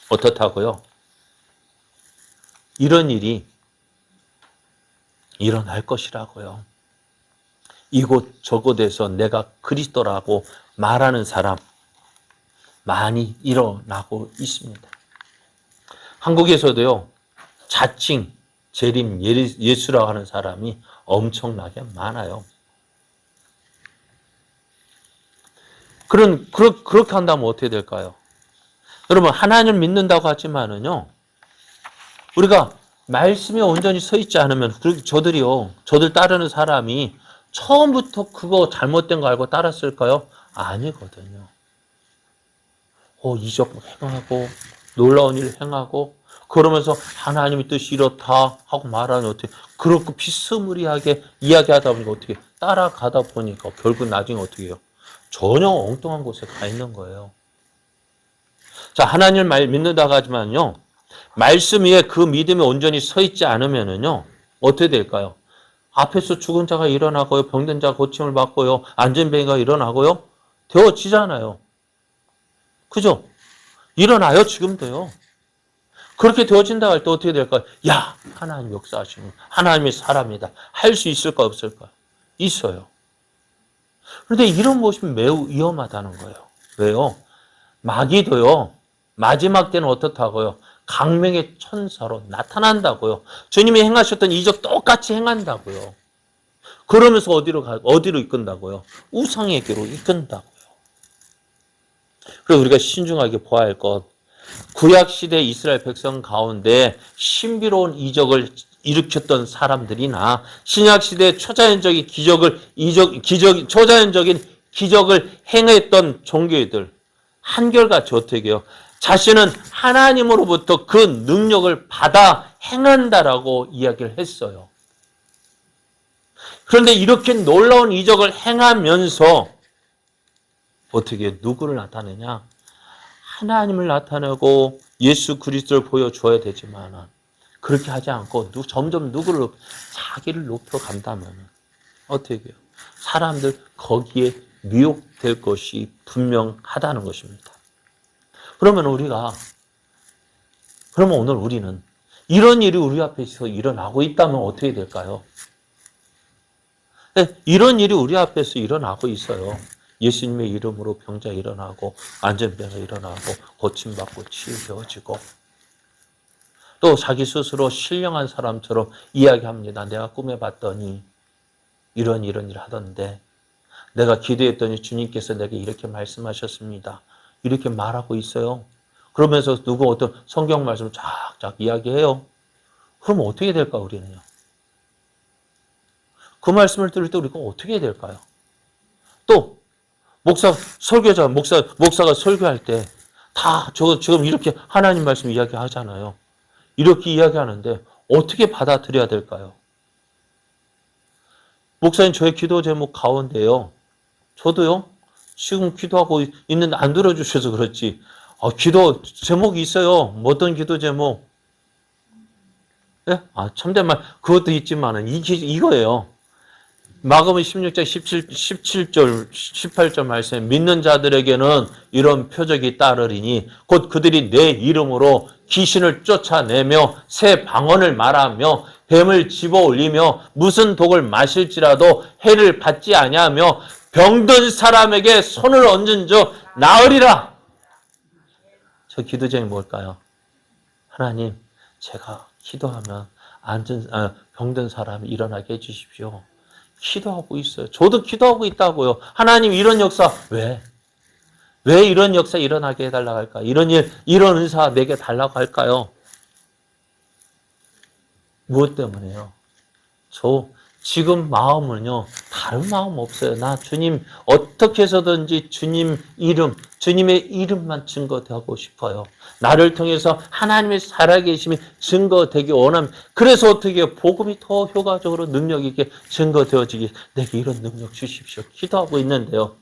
어떻다고요? 이런 일이 일어날 것이라고요. 이곳 저곳에서 내가 그리스도라고 말하는 사람 많이 일어나고 있습니다. 한국에서도요. 자칭 재림 예수라고 하는 사람이 엄청나게 많아요. 그렇게 한다면 어떻게 될까요? 여러분 하나님을 믿는다고 하지만은요. 우리가 말씀에 온전히 서 있지 않으면 저들 따르는 사람이 처음부터 그거 잘못된 거 알고 따랐을까요? 아니거든요. 이적 행하고 놀라운 일을 행하고 그러면서 하나님의 뜻이 이렇다 하고 말하는 어떻게 그렇고 비스무리하게 이야기하다 보니까 어떻게 따라가다 보니까 결국 나중에 어떻게 해요? 전혀 엉뚱한 곳에 가 있는 거예요. 자, 하나님을 믿는다고 하지만요. 말씀 위에 그 믿음이 온전히 서 있지 않으면은요. 어떻게 될까요? 앞에서 죽은 자가 일어나고요. 병든 자가 고침을 받고요. 안전병이가 일어나고요. 되어지잖아요. 그죠? 일어나요, 지금도요. 그렇게 되어진다 할 때 어떻게 될까요? 야, 하나님 역사하시는, 하나님이 사람이다. 할 수 있을까, 없을까? 있어요. 그런데 이런 모습이 매우 위험하다는 거예요. 왜요? 마귀도요, 마지막 때는 어떻다고요? 강명의 천사로 나타난다고요. 주님이 행하셨던 이적 똑같이 행한다고요. 그러면서 어디로 이끈다고요? 우상에게로 이끈다고요. 그리고 우리가 신중하게 보아야 할 것, 구약시대 이스라엘 백성 가운데 신비로운 이적을 일으켰던 사람들이나 신약시대 초자연적인 초자연적인 기적을 행했던 종교들, 한결같이 어떻게 해요? 자신은 하나님으로부터 그 능력을 받아 행한다라고 이야기를 했어요. 그런데 이렇게 놀라운 이적을 행하면서 어떻게 누구를 나타내냐? 하나님을 나타내고 예수 그리스도를 보여줘야 되지만 그렇게 하지 않고 점점 자기를 높여간다면 어떻게 해요? 사람들 거기에 미혹될 것이 분명하다는 것입니다. 그러면 오늘 우리는 이런 일이 우리 앞에서 일어나고 있다면 어떻게 될까요? 네, 이런 일이 우리 앞에서 일어나고 있어요. 예수님의 이름으로 병자 일어나고 안전병이 일어나고 고침받고 치유되어지고 또 자기 스스로 신령한 사람처럼 이야기합니다. 내가 꿈에 봤더니 이런 일 하던데 내가 기도했더니 주님께서 내게 이렇게 말씀하셨습니다. 이렇게 말하고 있어요. 그러면서 어떤 성경 말씀을 쫙쫙 이야기해요. 그럼 어떻게 될까 우리는요? 그 말씀을 들을 때 우리가 어떻게 해야 될까요? 또 목사가 설교할 때 다 지금 이렇게 하나님 말씀 이야기하잖아요. 이렇게 이야기하는데 어떻게 받아들여야 될까요? 목사님 저의 기도 제목 가운데요. 저도요. 지금 기도하고 있는데 안 들어주셔서 그렇지. 기도 제목이 있어요. 어떤 기도 제목? 네? 참된 말 그것도 있지만은 이거예요. 마가복음 16장 17절, 18절 말씀에 믿는 자들에게는 이런 표적이 따르리니 곧 그들이 내 이름으로 귀신을 쫓아내며 새 방언을 말하며 뱀을 집어올리며 무슨 독을 마실지라도 해를 받지 아니하며 병든 사람에게 손을 얹은 즉 나으리라. 저 기도 제목이 뭘까요? 하나님, 제가 기도하면 병든 사람이 일어나게 해주십시오. 기도하고 있어요. 저도 기도하고 있다고요. 하나님 이런 역사 왜 이런 역사 일어나게 해달라고 할까? 이런 은사 내게 달라고 할까요? 무엇 때문에요? 저 지금 마음은요. 다른 마음 없어요. 나 주님 어떻게 해서든지 주님의 이름만 증거되고 싶어요. 나를 통해서 하나님의 살아계심이 증거되기 원합니다. 그래서 어떻게 복음이 더 효과적으로 능력 있게 증거되어지기 내게 이런 능력 주십시오. 기도하고 있는데요.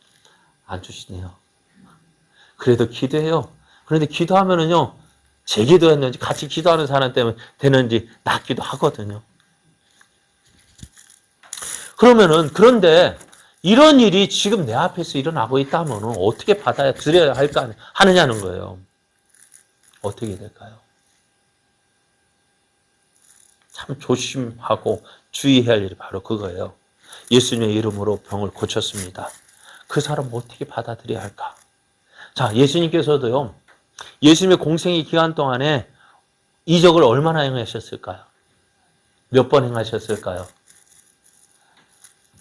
안 주시네요. 그래도 기도해요. 그런데 기도하면은요. 제 기도였는지 같이 기도하는 사람 때문에 되는지 낫기도 하거든요. 그런데 이런 일이 지금 내 앞에서 일어나고 있다면 어떻게 받아들여야 할까 하느냐는 거예요. 어떻게 될까요? 참 조심하고 주의해야 할 일이 바로 그거예요. 예수님의 이름으로 병을 고쳤습니다. 그 사람 어떻게 받아들여야 할까? 자, 예수님께서도요. 예수님의 공생의 기간 동안에 이적을 얼마나 행하셨을까요? 몇 번 행하셨을까요?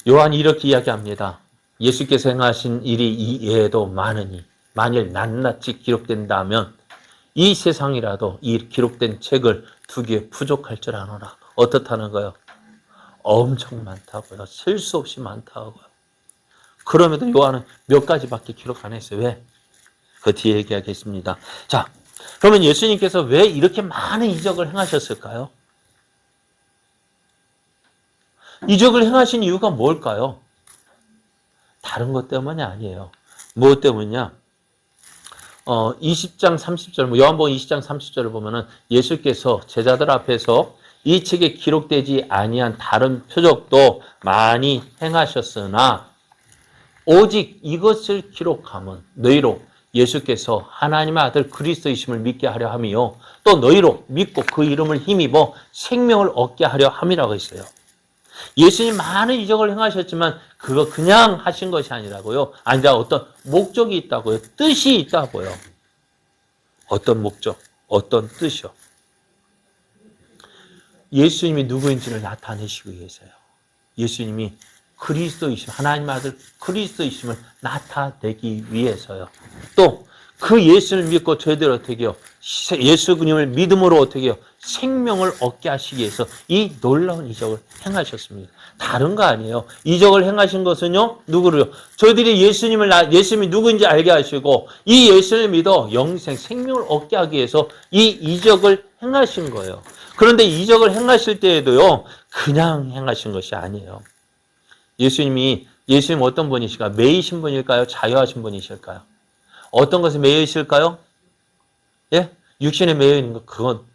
요한이 이렇게 이야기합니다. 예수께서 행하신 일이 이외에도 많으니 만일 낱낱이 기록된다면 이 세상이라도 이 기록된 책을 2개 부족할 줄 아노라. 어떻다는 거요? 엄청 많다고요. 셀 수 없이 많다고요. 그럼에도 요한은 몇 가지밖에 기록 안 했어요. 왜? 그 뒤에 얘기하겠습니다. 자, 그러면 예수님께서 왜 이렇게 많은 이적을 행하셨을까요? 이적을 행하신 이유가 뭘까요? 다른 것 때문이 아니에요. 무엇 때문이냐? 20장 30절, 요한복음 20장 30절을 보면은 예수께서 제자들 앞에서 이 책에 기록되지 아니한 다른 표적도 많이 행하셨으나 오직 이것을 기록함은 너희로 예수께서 하나님의 아들 그리스도이심을 믿게 하려 함이요 또 너희로 믿고 그 이름을 힘입어 생명을 얻게 하려 함이라고 했어요. 예수님 많은 이적을 행하셨지만 그거 그냥 하신 것이 아니라고요. 아니라 어떤 목적이 있다고요. 뜻이 있다고요. 어떤 목적, 어떤 뜻이요. 예수님이 누구인지를 나타내시기 위해서요. 예수님이 그리스도이심, 하나님 아들 그리스도이심을 나타내기 위해서요. 또 그 예수를 믿고 저희들 어떻게 해요? 예수님을 믿음으로 어떻게 해요? 생명을 얻게 하시기 위해서 이 놀라운 이적을 행하셨습니다. 다른 거 아니에요. 이적을 행하신 것은요, 누구를요? 저희들이 예수님이 누구인지 알게 하시고 이 예수를 믿어 영생, 생명을 얻게 하기 위해서 이 이적을 행하신 거예요. 그런데 이적을 행하실 때에도요, 그냥 행하신 것이 아니에요. 예수님 어떤 분이실까요? 매이신 분일까요? 자유하신 분이실까요? 어떤 것에 매여 있을까요? 예? 육신에 매여 있는 것, 그건.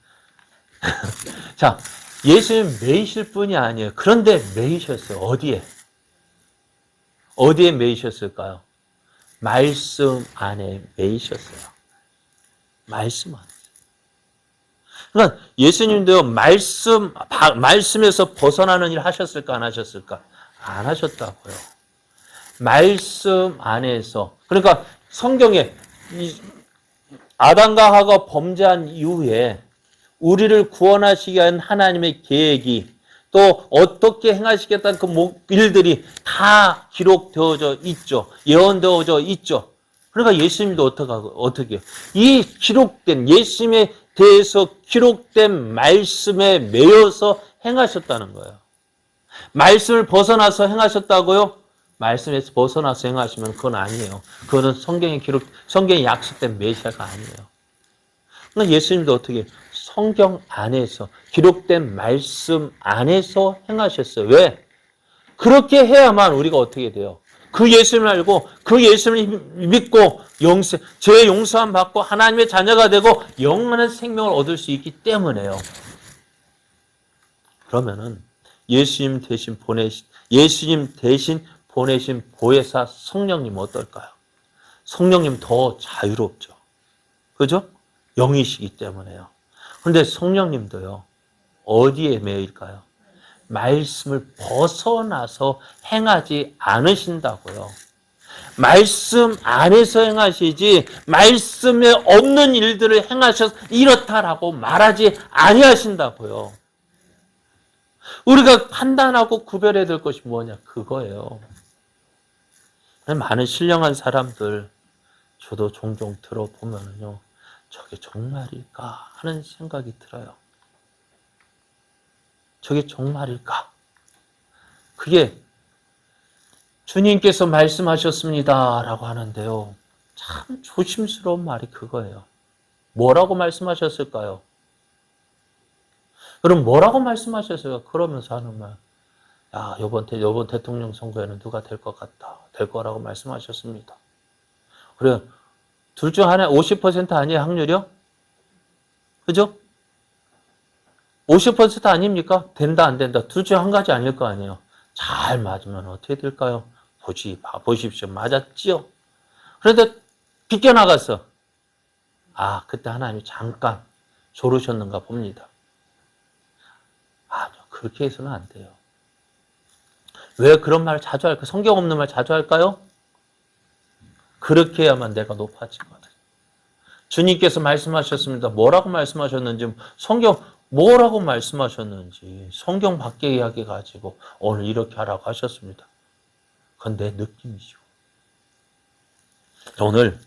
자, 예수님 매이실 분이 아니에요. 그런데 매이셨어요. 어디에? 어디에 매이셨을까요? 말씀 안에 매이셨어요. 말씀 안에. 그러니까 예수님도 말씀에서 벗어나는 일 하셨을까, 안 하셨을까? 안 하셨다고요. 말씀 안에서. 그러니까 성경에 아담과 하와가 범죄한 이후에 우리를 구원하시기 위한 하나님의 계획이 또 어떻게 행하시겠다는 그 일들이 다 기록되어져 있죠. 예언되어져 있죠. 그러니까 예수님도 어떻게 해요? 이 기록된 예수님에 대해서 기록된 말씀에 매여서 행하셨다는 거예요. 말씀을 벗어나서 행하셨다고요? 말씀에서 벗어나서 행하시면 그건 아니에요. 그거는 성경에 약속된 메시아가 아니에요. 그러니까 예수님도 어떻게 성경 안에서 기록된 말씀 안에서 행하셨어요. 왜? 그렇게 해야만 우리가 어떻게 돼요? 그 예수님을 알고 그 예수님을 믿고 죄의 용서함 받고 하나님의 자녀가 되고 영원한 생명을 얻을 수 있기 때문에요. 그러면은 예수님 대신 보내신 보혜사 성령님 어떨까요? 성령님 더 자유롭죠. 그죠? 영이시기 때문에요. 그런데 성령님도요, 어디에 매일까요? 말씀을 벗어나서 행하지 않으신다고요. 말씀 안에서 행하시지 말씀에 없는 일들을 행하셔서 이렇다라고 말하지 아니하신다고요. 우리가 판단하고 구별해야 될 것이 뭐냐? 그거예요. 많은 신령한 사람들 저도 종종 들어보면요. 저게 정말일까 하는 생각이 들어요. 저게 정말일까? 그게 주님께서 말씀하셨습니다 라고 하는데요. 참 조심스러운 말이 그거예요. 뭐라고 말씀하셨을까요? 그럼 뭐라고 말씀하셨어요? 그러면서 하는 말. 야, 이번 대통령 선거에는 누가 될 것 같다. 될 거라고 말씀하셨습니다. 그래, 둘 중 하나 50% 아니에요, 확률이요? 그죠? 50% 아닙니까? 된다, 안 된다. 둘 중 한 가지 아닐 거 아니에요. 잘 맞으면 어떻게 될까요? 보십시오. 맞았지요? 그런데 비껴나갔어. 아, 그때 하나님이 잠깐 조르셨는가 봅니다. 아니요, 그렇게 해서는 안 돼요. 왜 그런 말을 자주 할까요? 성경 없는 말 자주 할까요? 그렇게 해야만 내가 높아지거든. 주님께서 말씀하셨습니다. 뭐라고 말씀하셨는지, 성경 뭐라고 말씀하셨는지, 성경 밖의 이야기 가지고 오늘 이렇게 하라고 하셨습니다. 그건 내 느낌이죠. 오늘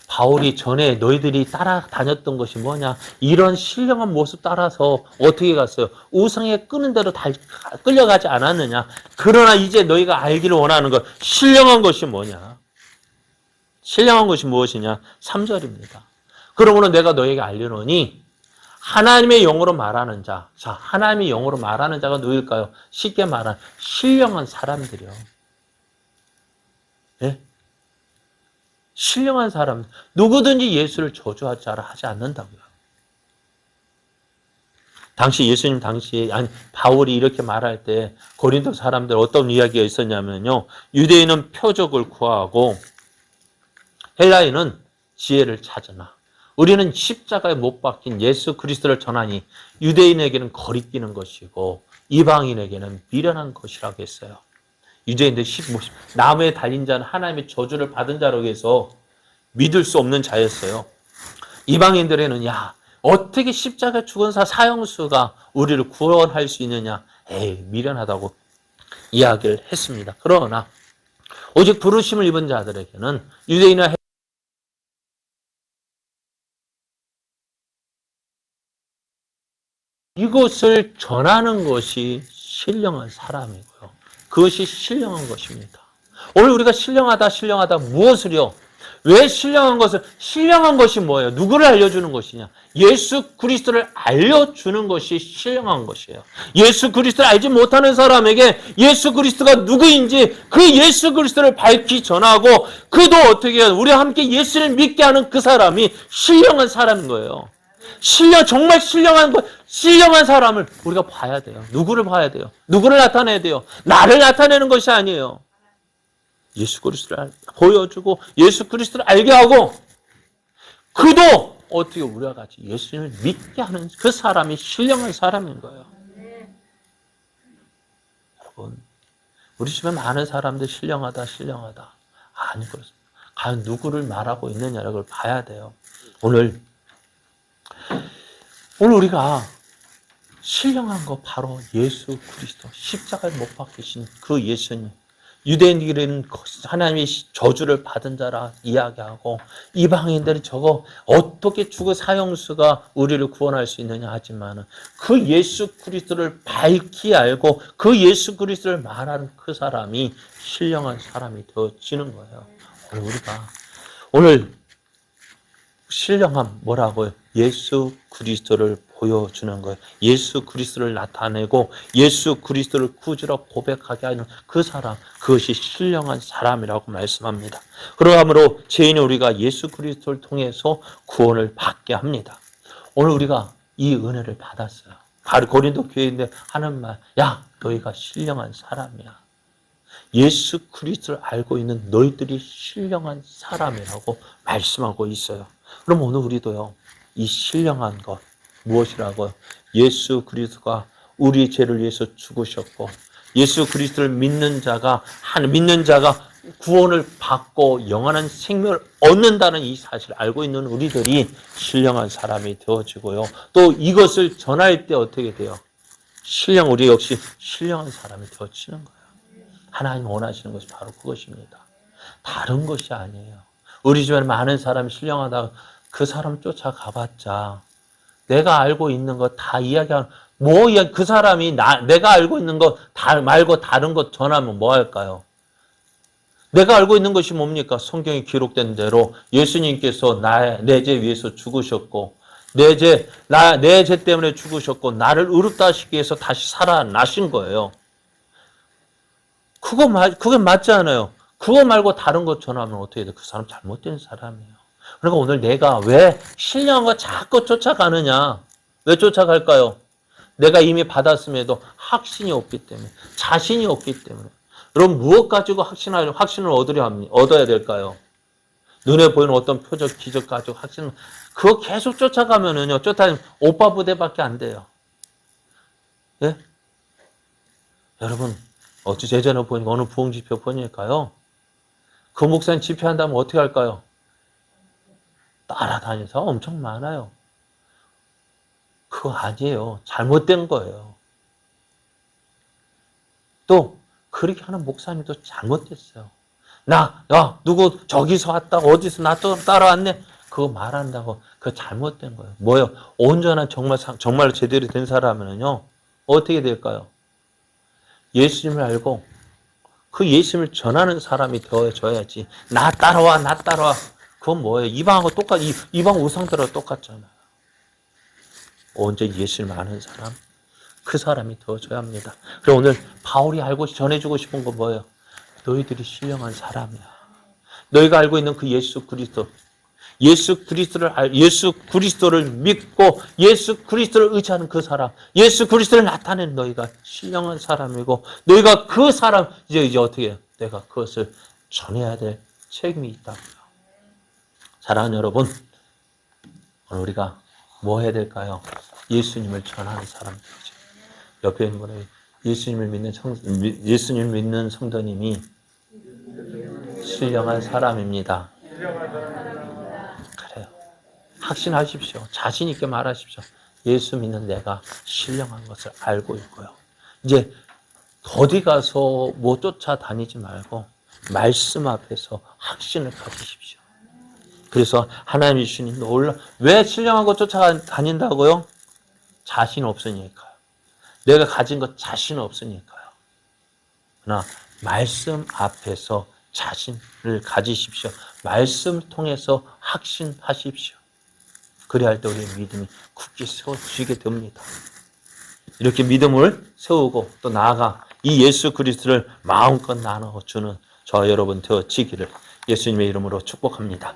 바울이 전에 너희들이 따라다녔던 것이 뭐냐? 이런 신령한 모습 따라서 어떻게 갔어요? 우상에 끄는 대로 끌려가지 않았느냐? 그러나 이제 너희가 알기를 원하는 것, 신령한 것이 뭐냐? 신령한 것이 무엇이냐? 3절입니다. 그러므로 내가 너희에게 알려노니 하나님의 영으로 말하는 자. 자, 하나님의 영으로 말하는 자가 누구일까요? 쉽게 말하면 신령한 사람들이요. 예? 신령한 사람, 누구든지 예수를 저주하지 않는다고요. 당시 예수님 당시에 아니 바울이 이렇게 말할 때 고린도 사람들 어떤 이야기가 있었냐면요. 유대인은 표적을 구하고 헬라인은 지혜를 찾으나 우리는 십자가에 못 박힌 예수 그리스도를 전하니 유대인에게는 거리끼는 것이고 이방인에게는 미련한 것이라고 했어요. 유대인들 나무에 달린 자는 하나님의 저주를 받은 자라고 해서 믿을 수 없는 자였어요. 이방인들에는 야 어떻게 십자가에 죽은 사형수가 우리를 구원할 수 있느냐. 에이 미련하다고 이야기를 했습니다. 그러나 오직 부르심을 입은 자들에게는 유대인이나 이것을 전하는 것이 신령한 사람이고요. 그것이 신령한 것입니다. 오늘 우리가 신령하다 무엇을요? 왜 신령한 것을? 신령한 것이 뭐예요? 누구를 알려주는 것이냐? 예수 그리스도를 알려주는 것이 신령한 것이에요. 예수 그리스도를 알지 못하는 사람에게 예수 그리스도가 누구인지 그 예수 그리스도를 밝히 전하고 그도 어떻게 해요? 우리와 함께 예수를 믿게 하는 그 사람이 신령한 사람인 거예요. 정말 신령한 사람을 우리가 봐야 돼요. 누구를 봐야 돼요? 누구를 나타내야 돼요? 나를 나타내는 것이 아니에요. 예수 그리스도를 보여주고 예수 그리스도를 알게 하고 그도 어떻게 우리와 같이 예수님을 믿게 하는 그 사람이 신령한 사람인 거예요. 여러분, 우리 주변 많은 사람들 신령하다. 아니 그렇습니다. 과연 누구를 말하고 있느냐를 봐야 돼요. 오늘 우리가 신령한 거 바로 예수 그리스도 십자가에 못 박히신 그 예수님. 유대인들은 하나님의 저주를 받은 자라 이야기하고 이방인들은 저거 어떻게 죽은 사형수가 우리를 구원할 수 있느냐 하지만 그 예수 그리스도를 밝히 알고 그 예수 그리스도를 말하는 그 사람이 신령한 사람이 되어지는 거예요. 오늘 신령함 뭐라고요? 예수 그리스도를 보여주는 거예요. 예수 그리스도를 나타내고 예수 그리스도를 구주로 고백하게 하는 그 사람, 그것이 신령한 사람이라고 말씀합니다. 그러므로 죄인이 우리가 예수 그리스도를 통해서 구원을 받게 합니다. 오늘 우리가 이 은혜를 받았어요. 바로 고린도 교회인데 하는 말, 야 너희가 신령한 사람이야. 예수 그리스도를 알고 있는 너희들이 신령한 사람이라고 말씀하고 있어요. 그럼 오늘 우리도요, 이 신령한 것 무엇이라고요? 예수 그리스도가 우리 죄를 위해서 죽으셨고 예수 그리스도를 믿는 자가 구원을 받고 영원한 생명을 얻는다는 이 사실을 알고 있는 우리들이 신령한 사람이 되어지고요. 또 이것을 전할 때 어떻게 돼요? 우리 역시 신령한 사람이 되어지는 거예요. 하나님 원하시는 것이 바로 그것입니다. 다른 것이 아니에요. 우리 주변에 많은 사람이 신령하다 그 사람 쫓아가봤자 내가 알고 있는 거 다 이야기하는 그 사람이 내가 알고 있는 거 다 말고 다른 것 전하면 뭐 할까요? 내가 알고 있는 것이 뭡니까? 성경에 기록된 대로 예수님께서 내 죄 위해서 죽으셨고 내 죄 때문에 죽으셨고 나를 의롭다 하시기 위해서 다시 살아나신 거예요. 그게 맞지 않아요. 그거 말고 다른 것 전하면 어떻게 돼? 그 사람 잘못된 사람이에요. 그러니까 오늘 내가 왜 신령한 거 자꾸 쫓아가느냐? 왜 쫓아갈까요? 내가 이미 받았음에도 확신이 없기 때문에, 자신이 없기 때문에. 그럼 무엇 가지고 확신을 얻어야 될까요? 눈에 보이는 어떤 표적, 기적 가지고 그거 계속 쫓아가면은요, 오빠 부대밖에 안 돼요. 예? 여러분, 예전에 보니까 어느 부흥지표 보니까요, 그 목사님 집회한다면 어떻게 할까요? 따라다니는 사람 엄청 많아요. 그거 아니에요. 잘못된 거예요. 또 그렇게 하는 목사님도 잘못됐어요. 누구 저기서 왔다고 어디서 나 또 따라왔네. 그거 말한다고 그거 잘못된 거예요. 뭐예요? 온전한 정말 제대로 된 사람은요 어떻게 될까요? 예수님을 알고 그 예수님을 전하는 사람이 되어줘야지. 나 따라와. 그건 뭐예요? 이방하고 똑같이, 이방 우상들하고 똑같잖아요. 언제 예수를 아는 사람? 그 사람이 되어줘야 합니다. 그리고 오늘 바울이 전해주고 싶은 건 뭐예요? 너희들이 신령한 사람이야. 너희가 알고 있는 그 예수 그리스도. 예수 그리스도를 믿고 예수 그리스도를 의지하는 그 사람, 예수 그리스도를 나타내는 너희가 신령한 사람이고, 너희가 그 사람 이제 어떻게 해요? 내가 그것을 전해야 될 책임이 있다고요. 사랑하는 여러분, 오늘 우리가 뭐 해야 될까요? 예수님을 전하는 사람들이죠. 옆에 있는 분은 예수님을 믿는 성도님이 신령한 사람입니다. 그래요. 확신하십시오. 자신 있게 말하십시오. 예수 믿는 내가 신령한 것을 알고 있고요. 이제 어디 가서 뭐 쫓아다니지 말고 말씀 앞에서 확신을 가지십시오. 그래서 하나님이 주신 왜 신령한 것 쫓아다닌다고요? 자신 없으니까요. 내가 가진 것 자신 없으니까요. 그러나 말씀 앞에서 자신을 가지십시오. 말씀 통해서 확신하십시오. 그래야 할 때 우리의 믿음이 굳게 세워지게 됩니다. 이렇게 믿음을 세우고 또 나아가 이 예수 그리스도를 마음껏 나눠주는 저와 여러분 되어지기를 예수님의 이름으로 축복합니다.